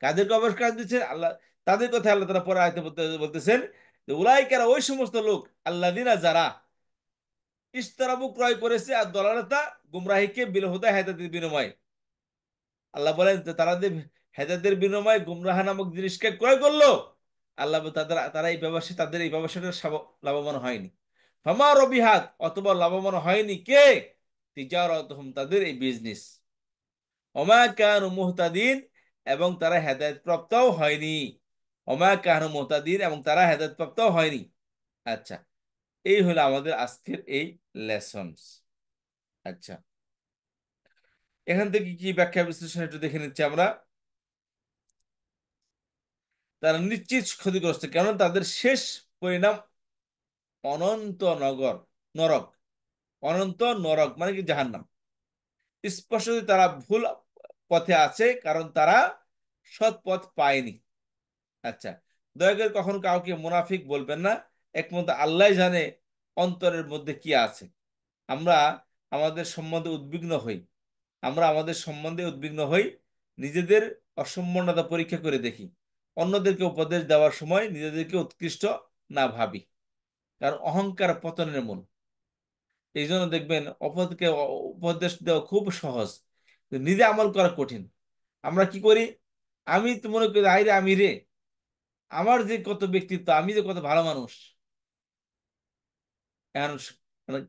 কাদেরকে অবকাশ দিচ্ছেন আল্লাহ, তাদের কথা আল্লাহ তারা পরে আয়তে বলতেছেন যে উলাইকারা ওই সমস্ত লোক, আল্লাযিনা যারা ইশতারাবু ক্রয় করেছে আর দলালতা গুমরাহিকে বিল হুদা হেদায়েতের বিনিময়ে। আল্লাহ বলেন যে তারা যে হেদায়েতের বিনিময়ে গুমরাহ নামক জিনিসকে ক্রয় করলো, আল্লাহ তাদের তারা এই ব্যবসা, তাদের এই ব্যবসাটা লাভবান হয়নি। ফামা রবিহাত, অথবা লাভবান হয়নি কে, তিজারাতুহুম তাদের এই বিজনেস, ওমা কানু মুহতাদিন, এবং তারা হেদায়েত প্রাপ্তও হয়নি, ওমা কানু মুহতাদিন, এবং তারা হেদায়েত প্রাপ্তও হয়নি। আচ্ছা, এই হলো আমাদের আজকের এই লেসনস। আচ্ছা, এখান থেকে কি ব্যাখ্যা বিশ্লেষণ একটু দেখে নিচ্ছি আমরা। তারা নিশ্চিত ক্ষতিগ্রস্ত, কেন তাদের শেষ পরিণাম অনন্ত নরক, অনন্ত নরক মানে কি জাহান্নাম। স্পষ্ট তারা ভুল পথে আছে, কারণ তারা সৎ পথ পায়নি। আচ্ছা, দয়া করে কখনো কাউকে মুনাফিক বলবেন না, একমাত্র আল্লাহ জানে অন্তরের মধ্যে কি আছে। আমরা আমাদের সম্বন্ধে উদ্বিগ্ন হই, নিজেদের অসম্পূর্ণতা পরীক্ষা করে দেখি, অন্যদেরকে উপদেশ দেওয়ার সময় নিজেদেরকে উৎকৃষ্ট না ভাবি, কারণ অহংকার পতনের মূল। এই জন্য দেখবেন অপরকে উপদেশ দেওয়া খুব সহজ, কিন্তু নিজে আমল করা কঠিন। আমরা কি করি, আমি তো মনে করি আইরে আমি রে, আমার যে কত ব্যক্তিত্ব, আমি যে কত ভালো মানুষ, এখন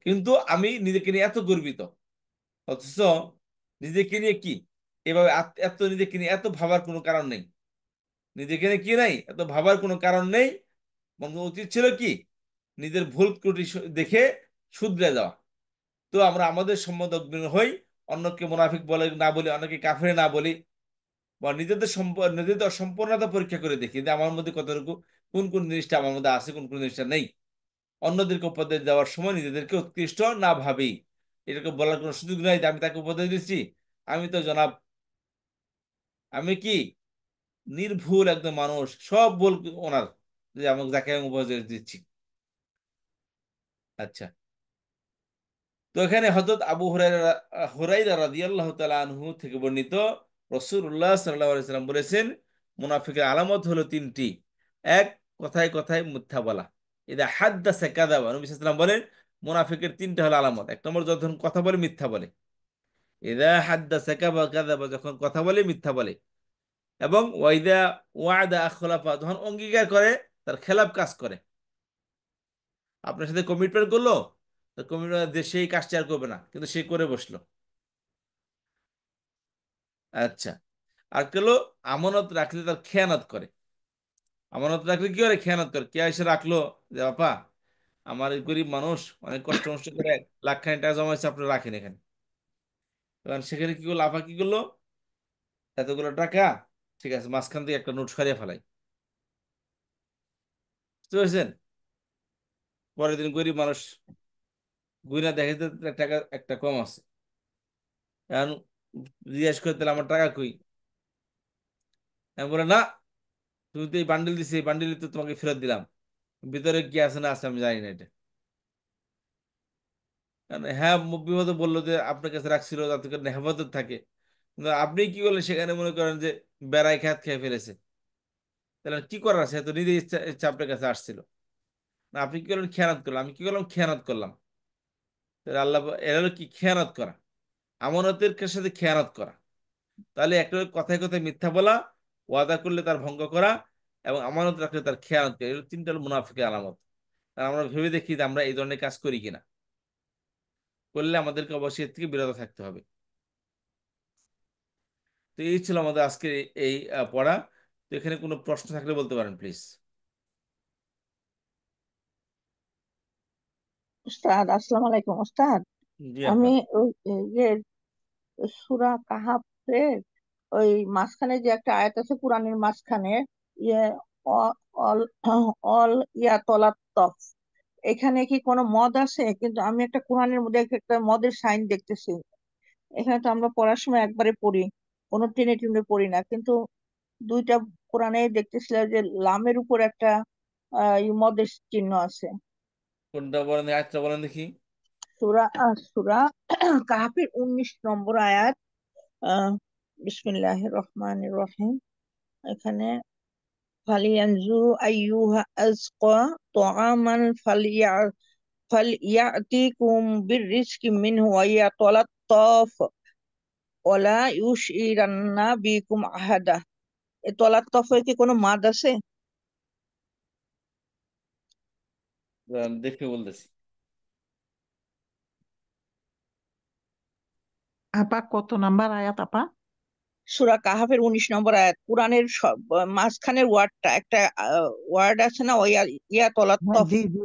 কিন্তু আমি নিজেকে নিয়ে এত গর্বিত, অথচ নিজেকে নিয়ে কি এভাবে এত নিজেকে নিয়ে এত ভাবার কোনো কারণ নেই। নিজেকে নিয়ে কি নাই, এত ভাবার কোনো কারণ নেই। বরং উচিত ছিল কি, নিজের ভুল ত্রুটি দেখে শুধরে যাওয়া। তো আমরা আমাদের সম্বন্ধে অগ্নি হই, অন্যকে মুনাফিক বলে না বলি, অন্যকে কাফের না বলি, বা নিজেদের সম্পূর্ণতা পরীক্ষা করে দেখি যে আমার মধ্যে কতটুকু, কোন কোন জিনিসটা আমার মধ্যে আছে, কোন কোন জিনিসটা নেই। অন্যদেরকে উপদেশ দেওয়ার সময় নিজেদেরকে উৎকৃষ্ট না ভাবি। এটাকে বলার কোনো সুযোগ নাই যে আমি তাকে উপদেশ দিচ্ছি, আমি তো জনাব, আমি কি নির্ভুল একদম মানুষ, সব বল ওনার, যে আমাকে যাকে আমি উপদেশ দিচ্ছি। আচ্ছা, তো এখানে হযরত আবু হুরায়রা রাদিয়াল্লাহু তাআলা আনহু থেকে বর্ণিত, রাসূলুল্লাহ সাল্লাল্লাহু আলাইহি সাল্লাম বলেছেন, মুনাফিকের আলামত হলো তিনটি। এক, কথায় কথায় মিথ্যা বলা। ইদা হাদ্দাসা কাযাবা, নবী সাল্লাল্লাহু আলাইহি সাল্লাম বলেন মুনাফিকের তিনটা হলো আলামত। এক নম্বর, যখন কথা বলে মিথ্যা বলে। ইদা হাদ্দাসা কাযাবা, যখন কথা বলে মিথ্যা বলে। এবং ওয়াইদা ওয়াদা আখলাফা, যখন অঙ্গীকার করে তার খেলাফ কাজ করে। আপনার সাথে কমিটমেন্ট করলো, তো কমিটমেন্ট সেই কাজটি আর করবে না, কিন্তু সে করে বসলো। আচ্ছা, আর হলো আমানত রাখলে তার খেয়ানত করে। আমানত রাখলে কি করে, খেয়ানত করে। কে এসে রাখলো যে বাপা, আমার এই গরিব মানুষ অনেক কষ্ট মষ্ট করে লাখখানি টাকা জমাইছে, আপনি রাখেন এখানে। কারণ সেখানে কি করলো, আপা কি করলো, এতগুলো টাকা, ঠিক আছে, মাঝখান থেকে একটা নোট সরিয়ে ফেলাই। বুঝতে পেরেছেন? পরের দিন গরিব মানুষ গুইনা দেখে যে টাকা একটা কম আছে। এখন জিজ্ঞেস করে, তাহলে আমার টাকা কই? আমি বলে না, তুমি তো এই বান্ডিল দিছি, এই বান্ডিল তো তোমাকে ফেরত দিলাম, ভিতরে কি আছে না আছে আমি জানি না এটা। কারণ হ্যাঁ, বিপদে বললো যে আপনার কাছে রাখছিল যাতে করে হেফাজত থাকে, কিন্তু আপনি কি করলেন, সেখানে মনে করেন যে বেড়াই খাত খেয়ে ফেলেছে। তাহলে কি করার আছে, তো নিজে ইচ্ছা ইচ্ছা আপনার কাছে আসছিল না, আপনি কি করলেন, খেয়ানত করলাম। আমি কি করলাম, খেয়ানত করলাম। তাহলে আল্লাহ, এর হলো কি, খেয়ানত করা, আমানতের সাথে খেয়ানত করা। তাহলে একটা কথায় কথায় মিথ্যা বলা, ওয়াদা করলে তার ভঙ্গ করা, এবং আমানত রাখলে তার খেয়ানত করা, এগুলো তিনটা হলো মুনাফিকের আলামত। আর আমরা ভেবে দেখি যে আমরা এই ধরনের কাজ করি কিনা। করলে আমাদেরকে অবশ্যই এর থেকে বিরত থাকতে হবে। তো এই ছিল আমাদের আজকে এই পড়া। তো এখানে কোনো প্রশ্ন থাকলে বলতে পারেন প্লিজ। উস্তাদ, আসসালামু আলাইকুম উস্তাদ। জি আমি আপা। ওই ইয়ে সূরা কাহাফের ওই মাঝখানে যে একটা আয়াত আছে, কোরআনের মাঝখানে, ইয়ে অ- অল অল ইয়া তলাত্তফ, এখানে কি কোনো মদ আছে? কিন্তু আমি একটা কোরআনের মধ্যে একটা মদের সাইন দেখতেছি। এখানে তো আমরা পড়ার সময় একবারে পড়ি, কোনো টেনে টেনে পড়ি না, কিন্তু দুইটা কোরআনে দেখতেছিলাম যে লামের উপর একটা মদের চিহ্ন আছে। কোনটা বলেন, আয়াতটা বলেন দেখি। সূরা কাহাফের 19 নম্বর আয়াত। আহ বিসমিল্লাহির রহমানির রহিম। এখানে ফালিয়ানজুরু আইয়ুহা আযকা তুআমান ফালিয়াতিকুম বিররিজকি মিনহু ওয়া ইয়াতালাত্তাফ ওয়ালা ইউশইরান্না বিকুম আহাদা। এই তলাত্তফে কি কোনো মাদ আছে? দেখে বলতেছি। আপা কত নাম্বার আয়াত আপা? সূরা কাহাফের 19 নম্বর আয়াত। কোরআনের মাঝখানের ওয়ার্ডটা একটা ওয়ার্ড আছে না, ওই ইয়া হ্যাঁ, তলাত্তফ। জি জি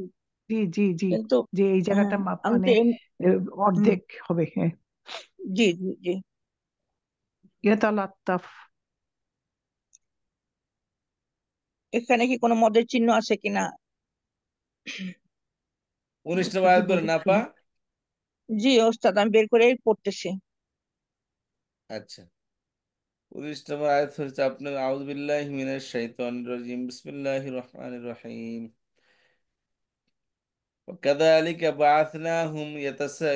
জি জি জি। কিন্তু যে এই হ্যাঁ, জায়গাটা আমি মানে তো হুম, অর্ধেক হবে, হ্যাঁ। জি জি জি। ইয়াতালাত্তাফ। এখানে কি কোনো মদের চিহ্ন আছে কিনা? 19 নম্বর যদি আয়াত বলেন বলেন না আপা? শুনি। জি ওস্তাদ, আমি বের করে পড়তেছি। আচ্ছা, 19 নম্বর আয়াত হচ্ছে আপনার আউযু বিল্লাহি মিনাশ শাইতানির রাজিম বিসমিল্লাহির রহমানির রহিম وكذلك بعثناهم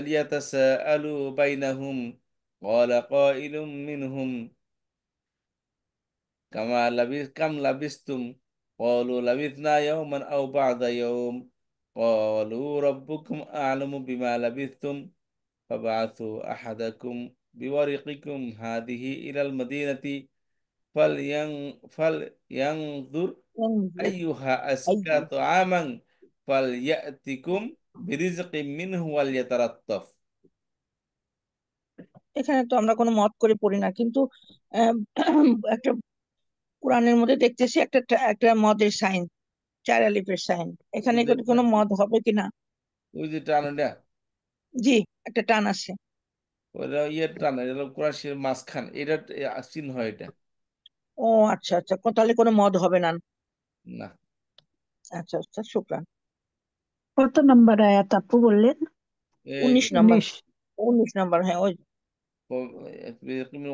ليتساءلوا بينهم قال قائل منهم كم لبثتم قالوا لبثنا يوما أو بعض يوم قالوا ربكم أعلم بما لبثتم فبعثوا أحدكم بورقكم هذه إلى المدينة فلينظر انظر أيها أزكى أيها طعاما فليأتكم برزق منه وليتلطف এখানে তো আমরা কোনো মত করে পড়ি না, কিন্তু আহ, একটা কোরআনের মধ্যে দেখতেছি একটা মদের সাইন, 4 আলিফের সাইন। এখানে কোনো মদ হবে কিনা? ওই যে টানাটা জি, একটা টান আছে। ওটা ইয়ের টানা, এটা হলো কোরাশির মাঝখান, এটা চিহ্ন হয় এটা। ও আচ্ছা আচ্ছা, তাহলে কোনো মদ হবে না। না, আচ্ছা আচ্ছা, শুক্রান। কত নাম্বার আয়াত আপু বললেন? এই 19 নম্বর। 19। 19 নম্বর, হ্যাঁ ওই।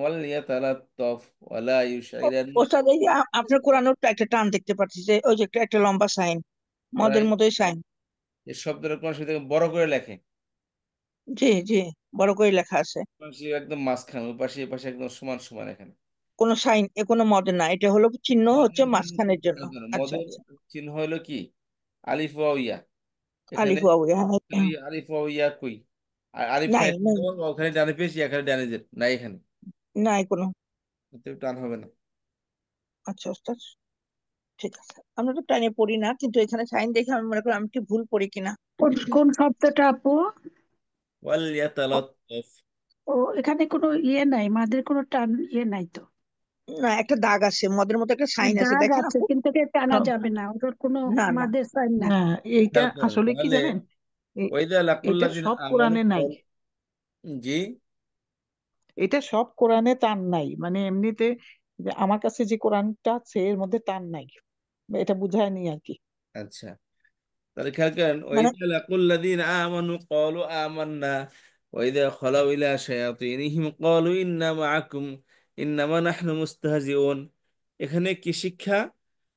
ওয়ালিয়াতালাত্তাফ ওয়ালা ইউশাইরান। ওস্তাদ, এই যে আপনার কোরআনের একটা টান দেখতে পাচ্ছি, যে ওই যে একটা লম্বা সাইন, মদের মতোই সাইন। এই শব্দটা কোরআন শরীফ থেকে বড় করে লেখে, জি জি, বড় করে লেখা আছে। কোরআন শরীফ একদম মাঝখানে, ওই পাশে এই পাশে একদম সমান সমান এখানে। কোনো সাইন, কোনো মদের না, এটা হলো চিহ্ন, হচ্ছে মদের চিহ্ন, মাঝখানের জন্য। আচ্ছা মদের আচ্ছা। চিহ্ন হলো কি? আলিফ ওয়া ইয়া। এখানে আলিফ ওয়াও, হ্যাঁ হ্যাঁ। ওই আলিফ ওয়া ইয়া কই? আর আলিফ নাই, নাই নাই, ওখানে ডানে পেয়েছি, এখানে ডানে যে নাই, এখানে নাই কোনো। অতএব টান হবে না। আচ্ছা ওস্তাদ, ঠিক আছে। আমরা তো টাইমে পড়ি না, কিন্তু এখানে সাইন দেখে আমি মনে করি আমি কি ভুল পড়ি কিনা। কোন কোন শব্দটা আপু? ওয়ালিয়াতালাত্তাফ। ও, এখানে কোনো ইয়ে নাই, মাদের কোনো টান ইয়ে নাই তো। না, একটা দাগ আছে, মদের মতো একটা সাইন আছে, দাগ দেখেন আছে আপু। কিন্তু একে টানা হ্যাঁ, যাবে না, ওটার কোনো না না। মাদের সাইন না। না, এইটা খেয়াল করেন আসলে কি তাহলে, জানেন, এ- ওয়াইদা এটা লাকুল্লাযিনা সব আমানু কোরআনে নাই। জি। এটা সব কোরআনে টান নাই, মানে এমনিতে যে আমার কাছে যে কোরআনটা আছে এর মধ্যে টান নাই, এটা বুঝায়নি আর কি। আচ্ছা, তাহলে খেয়াল করেন, মানে ওয়াইদা লাকুল্লাযিনা আমানু ক্বালু আমান্না ওয়াইদা খালাউ ইলা শায়াতিনহিম ক্বালু ইন্না মাআকুম ইন্নামা নাহনু মুস্তাহজিউন। এখানে কি শিক্ষা?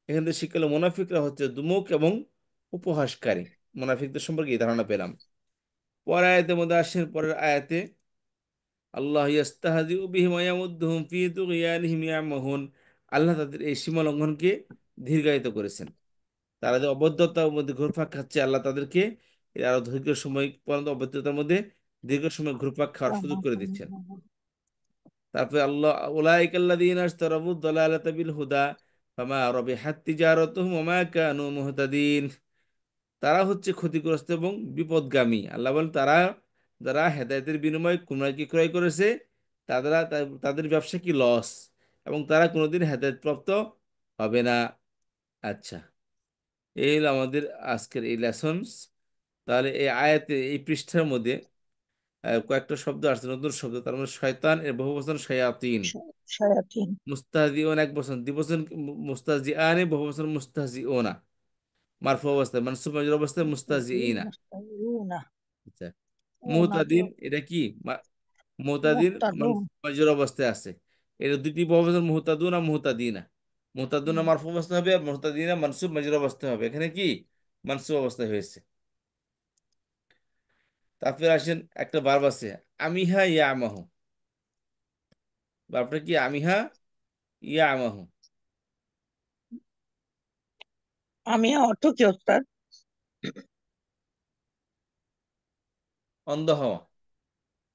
এখান থেকে শিক্ষা হলো মুনাফিকরা হচ্ছে দুমুখ এবং উপহাসকারী। মুনাফিকদের সম্পর্কে এই ধারণা পেলাম। পরের আয়াতের মধ্যে আসেন, পরের আয়াতে আল্লাহ ইয়াস্তাহজিউ বিহিম ওয়া ইয়ামুদ্দুহুম ফি তুগয়ানিহিম ইয়ামাহুন। আল্লাহ তাদের এই সীমা লঙ্ঘনকে দীর্ঘায়িত করেছেন। তারা যে অবদ্ধতার মধ্যে ঘুরপাক খাচ্ছে, আল্লাহ তাদেরকে এর আরো দীর্ঘ সময় পর্যন্ত অবদ্ধতার মধ্যে দীর্ঘ সময় ঘুরপাক খাওয়ার সুযোগ করে দিচ্ছেন। তারপরে আল্লাহ উলাইকাল্লাযীনা ইশতারাবুদ দালালাতা বিল হুদা ফামা রাবিহাত তিজারাতুহুম ওয়া মা কানু মুহতাদিন। তারা হচ্ছে ক্ষতিগ্রস্ত এবং বিপদগামী। আল্লাহ বলেন, তারা যারা হেদায়েতের বিনিময়ে গুমরাহকে ক্রয় করেছে, তাদের ব্যবসা কি লস, এবং তারা কোনোদিন হেদায়েত প্রাপ্ত হবে না। আচ্ছা, এই হলো আমাদের আজকের এই লেসনস। তাহলে এই আয়াতে, এই পৃষ্ঠার মধ্যে কয়েকটা শব্দ আসছে, নতুন শব্দ। তার মধ্যে শয়তান এর বহু বচন শায়াতিন, শায়াতিন। মুস্তাহজিউন এক বচন, দ্বিবচন মুস্তাহজিআনে, বহু বচন মুস্তাহজিউনা। মারফু অবস্থায়, মানসুব মাজরুর অবস্থায় মুস্তাহজিইনা। মুস্তাহিউনা। আচ্ছা, ও না তো। মুহতাদিন এটা কি? মুহতাদিন মুহতাদুন। মানসুব মাজরুর অবস্থায় আছে। এটা দুটি বহু বচন, মুহতাদুন আর মুহতাদিনা। মুহতাদুনা মারফু অবস্থায় হবে, আর মুহতাদিনা মানসুব মাজরুর অবস্থায় হবে। এখানে কি মানসুব অবস্থায় হয়েছে। তারপরে আসেন, একটা ভার্ব আছে আমিহা ইয়া আমাহু। ভার্বটা কি? আমিহা ইয়া আমাহু, আমি অর্থ কি ওস্তাদ? অন্ধ হওয়া।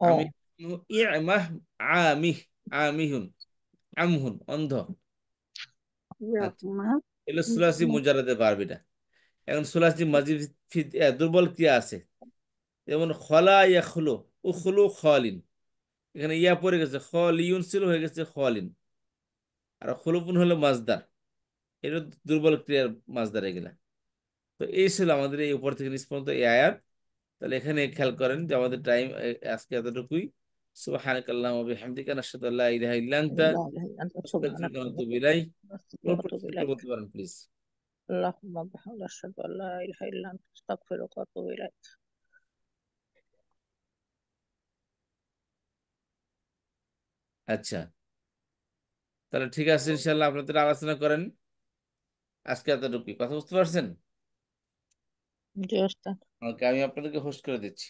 আমি ও ইয়ামাহ আমিহ, আমিহুন, আমহুন অন্ধ। ইয়া আচ্ছা, মা। এগুলো সুলাসি মুজারাদের ভার্ব এটা। এখন সুলাসি মাজিদ দুর্বল ক্রিয়া আছে, যেমন খলা ইয়াখলু, উখলু খালিন। এখানে ইয়া পড়ে গেছে, খলিউন ছিল, হয়ে গেছে খলিন। আর খুলুফুন হলো মাজদার, এটা দুর্বল ক্রিয়ার মাজদার এগুলা। তো এই ছিল আমাদের এই উপর থেকে নিচ পর্যন্ত এই আয়াত। তাহলে এখানে খেয়াল করেন যে আমাদের টাইম আজকে এতটুকুই। সুবহানাকাল্লাহুম্মা ওয়া বিহামদিকা নাশহাদু আল্লা ইলাহা ইল্লা আনতা লা ইলাহা ইল্লা আনতা আস্তাগফিরুকা সুবহানাকা ওয়া ওয়া আতুবু ইলাইক। আতুবু ইলাইক। বলতে পারেন প্লিজ। আল্লাহুম্মা বিহামদিকা আশহাদু আল্লা ইলাহা ইল্লা আনতা আস্তাগফিরুকা ওয়া আতুবু ইলাইক। আচ্ছা, তাহলে ঠিক আছে, ইনশাল্লাহ আপনাদের আলোচনা করেন। আজকে এতটুকুই, কথা বুঝতে পারছেন? জি ওস্তাদ। ওকে, আমি আপনাদেরকে হোস্ট করে দিচ্ছি।